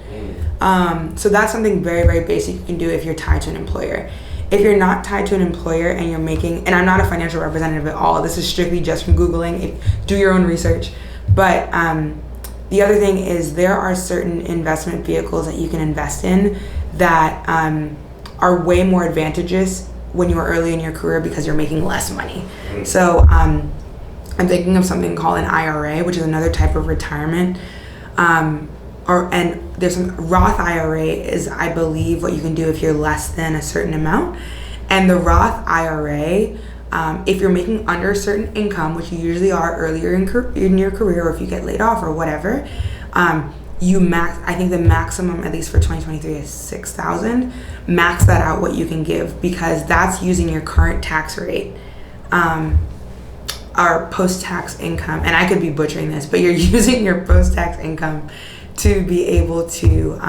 So that's something very, very basic you can do if you're tied to an employer. If you're not tied to an employer and you're making, and I'm not a financial representative at all, this is strictly just from Googling, do your own research. But the other thing is there are certain investment vehicles that you can invest in that are way more advantageous when you are early in your career because you're making less money. So I'm thinking of something called an IRA, which is another type of retirement. and there's some Roth IRA is, I believe, what you can do if you're less than a certain amount. And the Roth IRA, if you're making under a certain income, which you usually are earlier in your career, or if you get laid off or whatever, I think the maximum, at least for 2023, is $6,000. Max that out what you can give, because that's using your current tax rate, our post-tax income, and I could be butchering this, but you're using your post-tax income to be able to,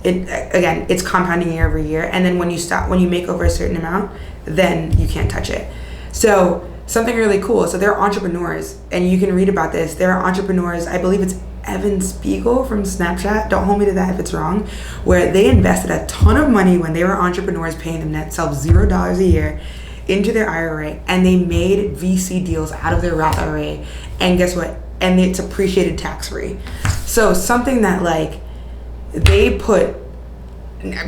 it's compounding year over year, and then when you make over a certain amount, then you can't touch it. So something really cool. So there are entrepreneurs, and you can read about this. There are entrepreneurs, I believe it's Evan Spiegel from Snapchat, don't hold me to that if it's wrong, where they invested a ton of money when they were entrepreneurs, paying themselves $0 a year into their IRA, and they made VC deals out of their Roth IRA, and guess what? And it's appreciated tax-free. So something that like they put,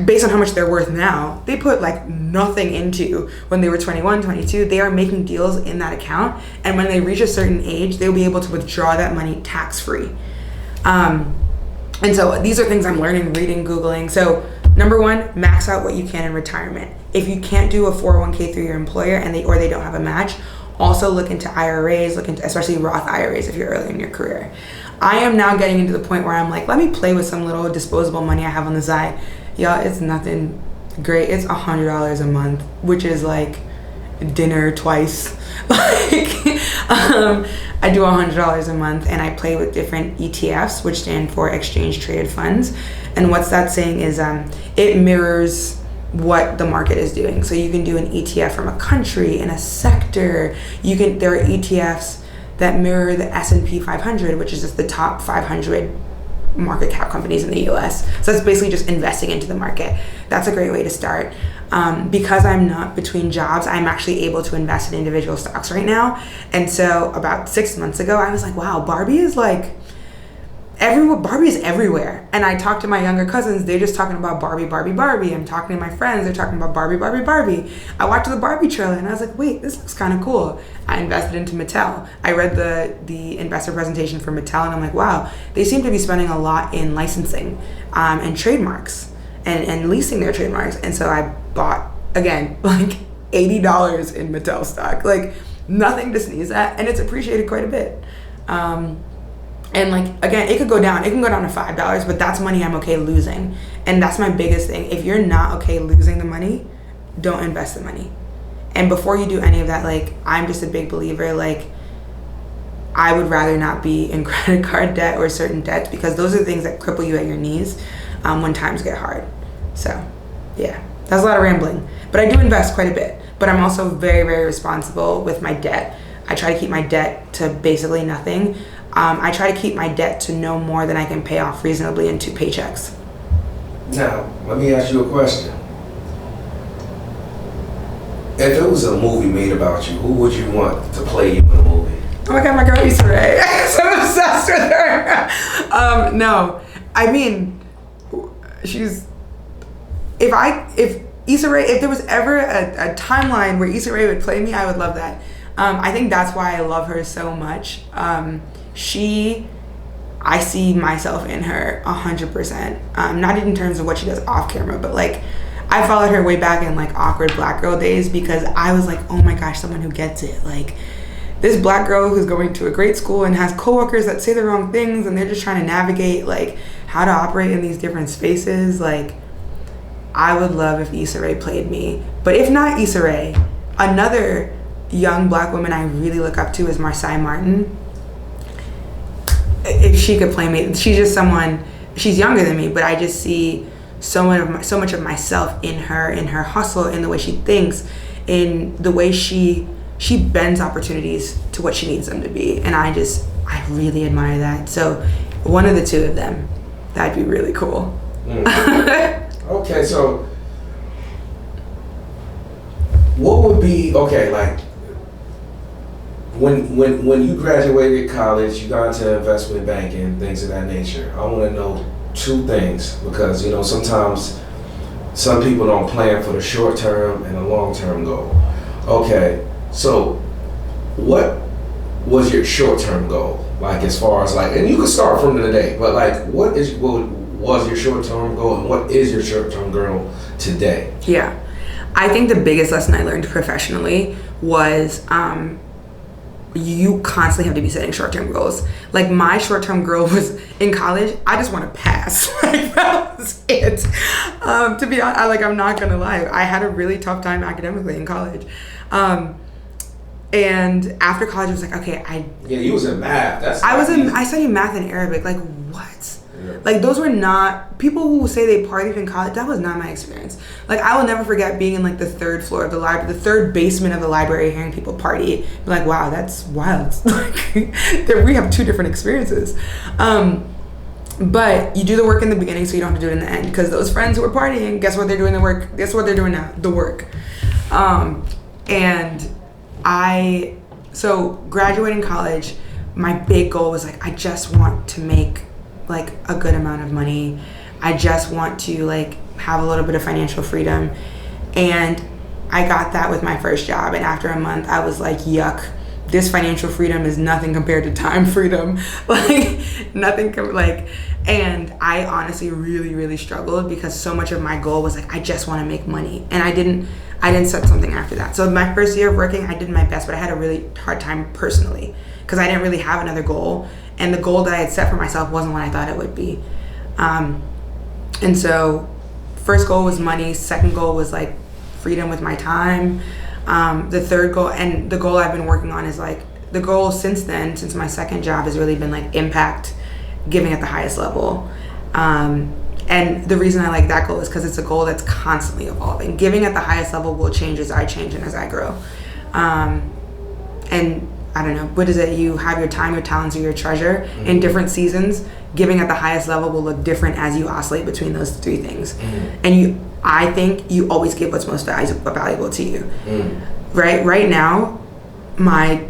based on how much they're worth now, they put like nothing into when they were 21, 22. They are making deals in that account, and when they reach a certain age, they'll be able to withdraw that money tax-free. And so these are things I'm learning, reading, Googling. So number one, max out what you can in retirement. If you can't do a 401k through your employer and they don't have a match, also look into IRAs, especially Roth IRAs if you're early in your career. I am now getting into the point where I'm like, let me play with some little disposable money I have on the side. Y'all, it's nothing great. It's $100 a month, which is like dinner twice. I do $100 a month, and I play with different ETFs, which stand for exchange traded funds. And what's that saying is it mirrors what the market is doing. So you can do an ETF from a country, in a sector. There are ETFs that mirror the S&P 500, which is just the top 500 market cap companies in the US. So that's basically just investing into the market. That's a great way to start. Because I'm not between jobs, I'm actually able to invest in individual stocks right now. And so about 6 months ago, I was like, wow, Barbie is everywhere. And I talked to my younger cousins, they're just talking about Barbie, Barbie, Barbie. I'm talking to my friends, they're talking about Barbie, Barbie, Barbie. I watched the Barbie trailer and I was like, wait, this looks kind of cool. I invested into Mattel. I read the investor presentation for Mattel, and I'm like, wow, they seem to be spending a lot in licensing and trademarks and leasing their trademarks. And so I bought, again, like $80 in Mattel stock, like nothing to sneeze at, and it's appreciated quite a bit. And like, again, it can go down to $5, but that's money I'm okay losing. And that's my biggest thing. If you're not okay losing the money, don't invest the money. And before you do any of that, like, I'm just a big believer, like, I would rather not be in credit card debt or certain debts, because those are the things that cripple you at your knees when times get hard. So yeah, that's a lot of rambling, but I do invest quite a bit. But I'm also very, very responsible with my debt. I try to keep my debt to basically nothing. I try to keep my debt to no more than I can pay off reasonably in 2 paychecks. Now, let me ask you a question. If it was a movie made about you, who would you want to play you in a movie? Oh my God, my girl Issa Rae. I'm obsessed with her. No, I mean, if Issa Rae, if there was ever a timeline where Issa Rae would play me, I would love that. I think that's why I love her so much. I see myself in her 100%. Not in terms of what she does off camera, but like, I followed her way back in like awkward black girl days, because I was like, oh my gosh, someone who gets it. Like, this black girl who's going to a great school and has coworkers that say the wrong things, and they're just trying to navigate like how to operate in these different spaces. Like, I would love if Issa Rae played me. But if not Issa Rae, another young black woman I really look up to is Marsai Martin. If she could play me, she's just someone, she's younger than me, but I just see so much of myself in her hustle, in the way she thinks, in the way she bends opportunities to what she needs them to be. And I really admire that. So one of the two of them, that'd be really cool. Okay, so what would be, like, when you graduated college, you got into investment banking, things of that nature. I want to know 2 things, because sometimes some people don't plan for the short term and the long term goal. Okay, so what was your short-term goal? Like as far as like, and you can start from today, but like what was your short-term goal and what is your short-term goal today? Yeah. I think the biggest lesson I learned professionally was you constantly have to be setting short-term goals. Like my short-term goal was in college, I just want to pass. Like that was it. To be honest, I'm not gonna lie, I had a really tough time academically in college. And after college, I was like, okay, you was in math. I studied math and Arabic. Like what? Yeah. Like those were not people who say they partied in college. That was not my experience. Like I will never forget being in like the third floor of the library, the third basement of the library, hearing people party. I'm like, wow, that's wild. Like we have two different experiences. But you do the work in the beginning, so you don't have to do it in the end. Because those friends who are partying, guess what they're doing? The work. Guess what they're doing now? The work. So graduating college, my big goal was like, I just want to make like a good amount of money. I just want to like have a little bit of financial freedom. And I got that with my first job. And after a month, I was like, yuck, this financial freedom is nothing compared to time freedom. Like nothing, and I honestly really, really struggled because so much of my goal was like, I just want to make money. And I didn't set something after that. So my first year of working, I did my best, but I had a really hard time personally because I didn't really have another goal. And the goal that I had set for myself wasn't what I thought it would be. And so first goal was money. Second goal was like freedom with my time. The third goal, and the goal I've been working on is like, the goal since then, since my second job, has really been like impact, giving at the highest level. And the reason I like that goal is because it's a goal that's constantly evolving. Giving at the highest level will change as I change and as I grow. And I don't know, what is it? You have your time, your talents, or your treasure. Mm-hmm. In different seasons, giving at the highest level will look different as you oscillate between those three things. Mm-hmm. And I think you always give what's most valuable to you. Mm-hmm. Right now, my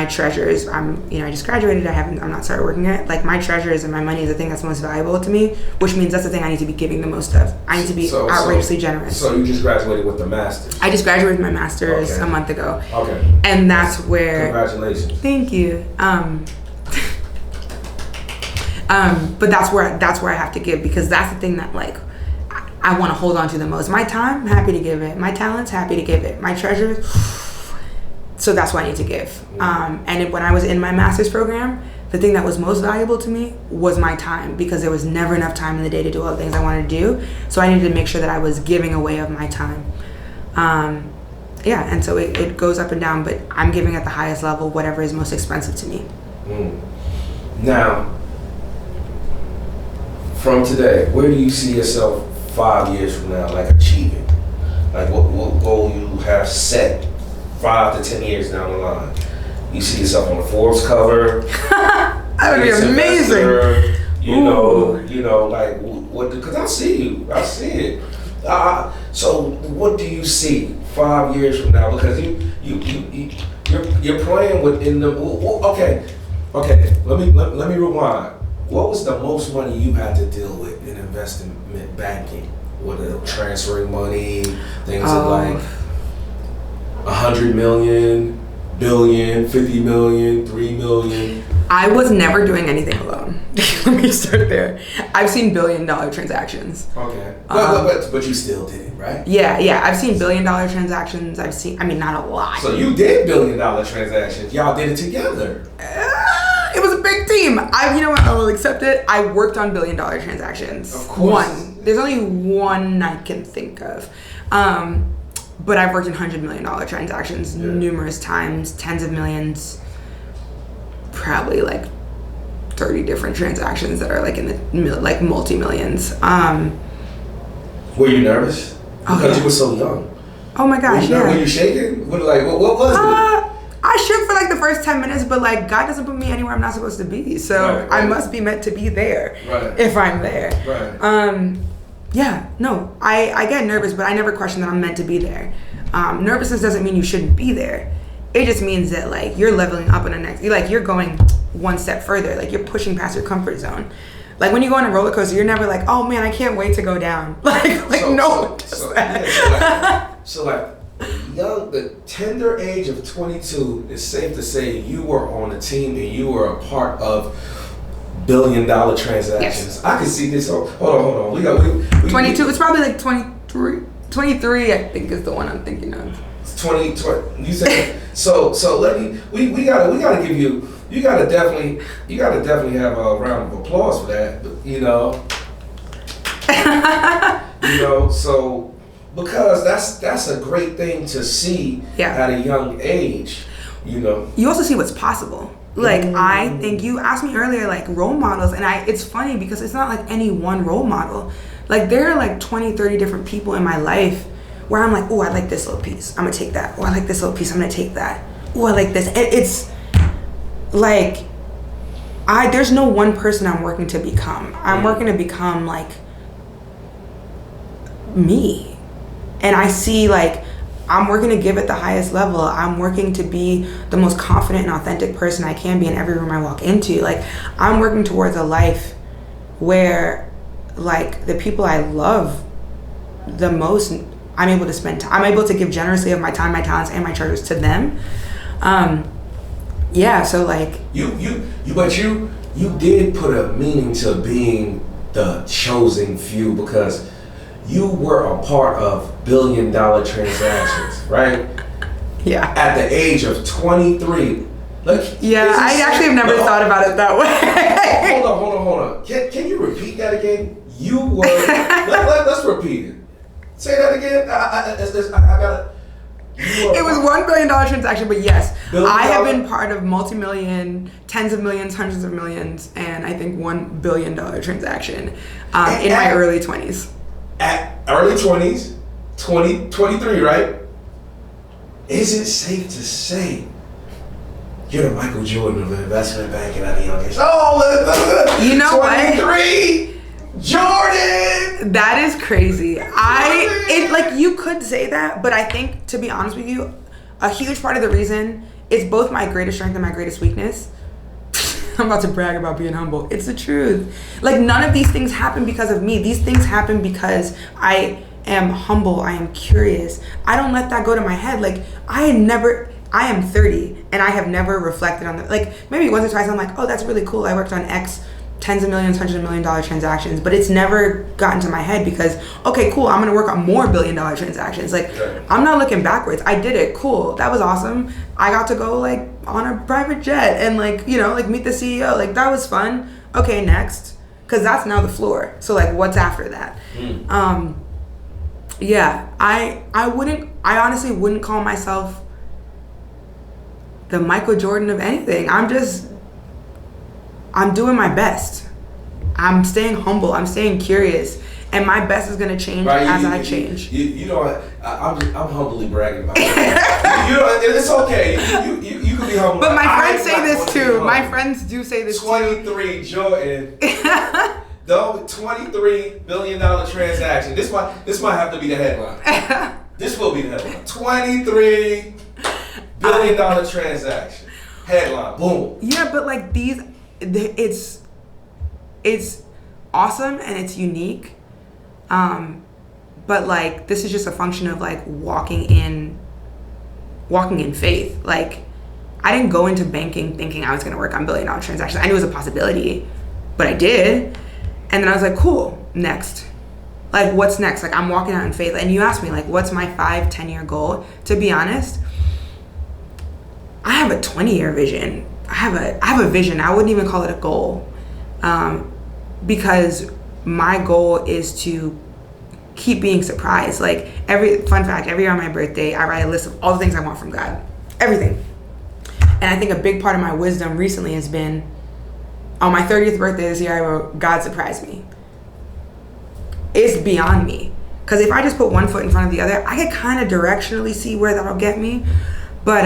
treasures, I just graduated, I'm not started working yet. Like my treasures and my money is the thing that's most valuable to me, which means that's the thing I need to be giving the most of. I need to be outrageously generous. So you just graduated with the master's? I just graduated with my master's a month ago. Okay. And that's where... Congratulations. Thank you. But that's where I have to give, because that's the thing that like I want to hold on to the most. My time, happy to give it. My talents, happy to give it. My treasures, so that's what I need to give. And when I was in my master's program, the thing that was most valuable to me was my time, because there was never enough time in the day to do all the things I wanted to do. So I needed to make sure that I was giving away of my time. And so it goes up and down, but I'm giving at the highest level whatever is most expensive to me. Now, from today, where do you see yourself 5 years from now, like achieving? Like what goal you have set 5 to 10 years down the line? You see yourself on a Forbes cover? That would be amazing. Investor, you know, like what? Because I see it. So what do you see 5 years from now? Because you're playing within the. Okay. Let me rewind. What was the most money you had to deal with in investment banking? What transferring money, things like 100 million, billion, 50 million, 3 million. I was never doing anything alone. Let me start there. I've seen $1 billion transactions. Okay. But you still did it, right? Yeah. I've seen $1 billion transactions. Not a lot. So you did $1 billion transactions. Y'all did it together. It was a big team. You know what? I will accept it. I worked on $1 billion transactions. Of course. One. There's only one I can think of. But I've worked in $100 million transactions numerous times, tens of millions, probably like 30 different transactions that are like in the multi-millions. Were you nervous? Because you were so young. Oh my gosh, Were you shaking? What was it? I shook for like the first 10 minutes, but like God doesn't put me anywhere I'm not supposed to be. So right. I must be meant to be there if I'm there. Right. I get nervous, but I never question that I'm meant to be there. Nervousness doesn't mean you shouldn't be there. It just means that like you're leveling up in the next, you're going one step further. Like you're pushing past your comfort zone. Like when you go on a roller coaster, you're never like, oh man, I can't wait to go down. So the tender age of 22, it's safe to say you were on a team and you were a part of billion-dollar transactions. Yes. I can see this. Hold on. We 22. It's probably like 23. 23, I think, is the one I'm thinking of. 20. You said so. Let me. We gotta give you. You gotta definitely have a round of applause for that. You know. So because that's a great thing to see at a young age. You know. You also see what's possible. Like, I think you asked me earlier, like, role models, and it's funny because it's not like any one role model. Like, there are like 20, 30 different people in my life where I'm like, oh, I like this little piece, I'm gonna take that. Oh, I like this little piece, I'm gonna take that. Oh, I like this. It's like, there's no one person I'm working to become. I'm working to become like me. And I see, like, I'm working to give at the highest level. I'm working to be the most confident and authentic person I can be in every room I walk into. Like, I'm working towards a life where, like, the people I love the most, I'm able to spend time. I'm able to give generously of my time, my talents, and my treasures to them. So like you did put a meaning to being the chosen few because you were a part of billion-dollar transactions, right? Yeah. At the age of 23. Look. Yeah, I actually have never thought about it that way. Hold on. Can you repeat that again? You were. let's repeat it. Say that again. I gotta. It was $1 billion transaction, but yes, I have been part of multi-million, tens of millions, hundreds of millions, and I think $1 billion transaction in my early 20s. At early 20s, 23, right? Is it safe to say you're the Michael Jordan of investment banking at a young age? Oh, you know 23, Jordan! That is crazy. You could say that, but I think, to be honest with you, a huge part of the reason it's both my greatest strength and my greatest weakness. I'm about to brag about being humble. It's the truth. Like, none of these things happen because of me. These things happen because I am humble. I am curious. I don't let that go to my head. Like, I am 30 and I have never reflected on that. Like, maybe once or twice I'm like, oh, that's really cool. I worked on X tens of millions, $100 million transactions, but it's never gotten to my head because, okay, cool, I'm gonna work on more $1 billion transactions. Like, I'm not looking backwards. I did it, cool, that was awesome. I got to go like on a private jet and like, you know, like meet the CEO. Like, that was fun. Okay, next, because that's now the floor. So like, what's after that? I honestly wouldn't call myself the Michael Jordan of anything. I'm doing my best. I'm staying humble. I'm staying curious. And my best is going to change as I change. You know what? I'm humbly bragging about it. It's okay. You can be humble. But my friends say this too. My friends do say this 23 Jordan. The $23 billion transaction. This might have to be the headline. This will be the headline. $23 billion transaction. Headline. Boom. Yeah, but like it's awesome and it's unique, but like this is just a function of like walking in faith. Like, I didn't go into banking thinking I was going to work on $1 billion transactions. I knew it was a possibility, but I did, and then I was like, cool, next. Like, what's next? Like, I'm walking out in faith. And you asked me, like, what's my 5-10 year goal? To be honest, I have a 20-year vision. I have a vision. I wouldn't even call it a goal, because my goal is to keep being surprised. Like, fun fact, every year on my birthday, I write a list of all the things I want from God, everything. And I think a big part of my wisdom recently has been, on my 30th birthday this year, I wrote, God surprised me. It's beyond me, because if I just put one foot in front of the other, I can kind of directionally see where that'll get me, but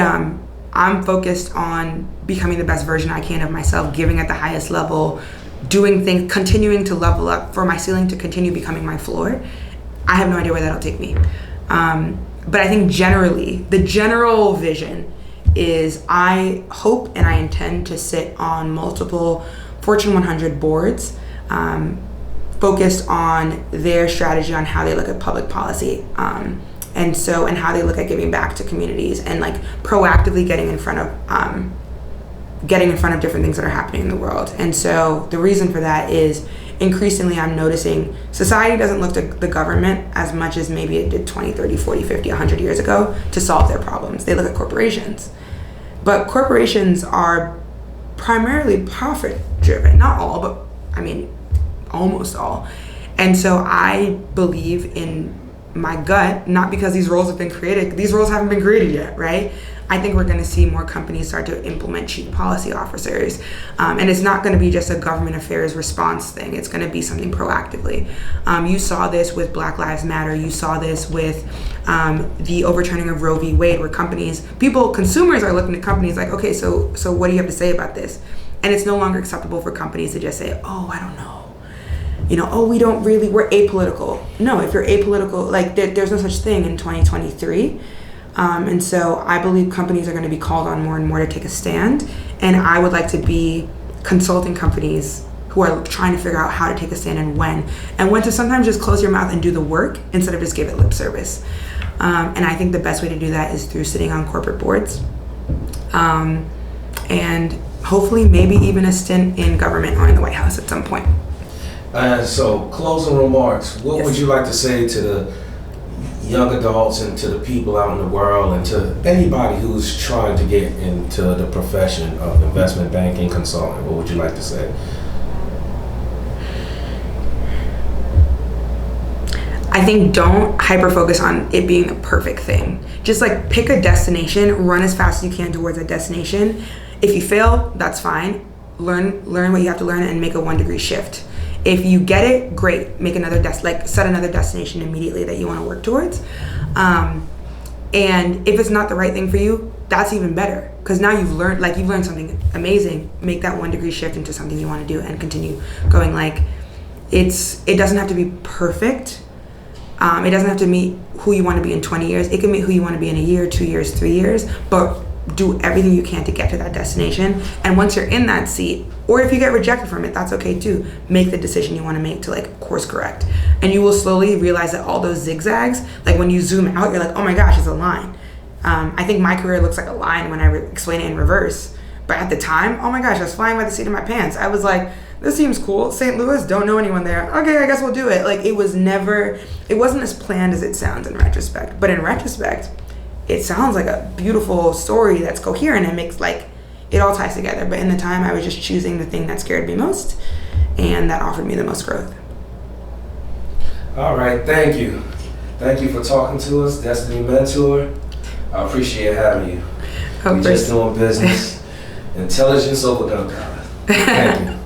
I'm focused on becoming the best version I can of myself, giving at the highest level, doing things, continuing to level up for my ceiling to continue becoming my floor. I have no idea where that'll take me. But I think generally, the general vision is I hope and I intend to sit on multiple Fortune 100 boards, focused on their strategy on how they look at public policy. and how they look at giving back to communities and like proactively getting in front of different things that are happening in the world. And so the reason for that is increasingly I'm noticing society doesn't look to the government as much as maybe it did 20, 30, 40, 50, 100 years ago to solve their problems. They look at corporations. But corporations are primarily profit driven. Not all, but I mean, almost all. And so I believe in my gut, not because these roles have been created. These roles haven't been created yet, right? I think we're going to see more companies start to implement chief policy officers. And it's not going to be just a government affairs response thing. It's going to be something proactively. You saw this with Black Lives Matter. You saw this with the overturning of Roe v. Wade, where consumers are looking at companies like, okay, so what do you have to say about this? And it's no longer acceptable for companies to just say, oh, I don't know. We're apolitical. No, if you're apolitical, like there's no such thing in 2023. And so I believe companies are going to be called on more and more to take a stand. And I would like to be consulting companies who are trying to figure out how to take a stand and when to sometimes just close your mouth and do the work instead of just give it lip service. And I think the best way to do that is through sitting on corporate boards. And hopefully maybe even a stint in government or in the White House at some point. So closing remarks, what Yes. would you like to say to the young adults and to the people out in the world and to anybody who's trying to get into the profession of investment banking consulting? What would you like to say? I think don't hyper focus on it being the perfect thing. Just like pick a destination, run as fast as you can towards that destination. If you fail, that's fine. Learn what you have to learn and make a 1 degree shift. If you get it, great. Make set another destination immediately that you want to work towards. And if it's not the right thing for you, that's even better, because now you've learned something amazing. Make that 1 degree shift into something you want to do and continue going. Like it doesn't have to be perfect. It doesn't have to meet who you want to be in 20 years. It can meet who you want to be in a year, 2 years, 3 years, but do everything you can to get to that destination. And once you're in that seat, or if you get rejected from it, that's okay too. Make the decision you want to make to like course correct. And you will slowly realize that all those zigzags, like when you zoom out, you're like, oh my gosh, it's a line. I think my career looks like a line when I explain it in reverse. But at the time, oh my gosh, I was flying by the seat of my pants. I was like, this seems cool. St. Louis, don't know anyone there. Okay, I guess we'll do it. Like it wasn't as planned as it sounds in retrospect. But in retrospect, it sounds like a beautiful story that's coherent and makes it all ties together. But in the time, I was just choosing the thing that scared me most and that offered me the most growth. All right, thank you. Thank you for talking to us, Destinee Mentor. I appreciate having you. We just doing business. Intelligence over gunpowder. Thank you.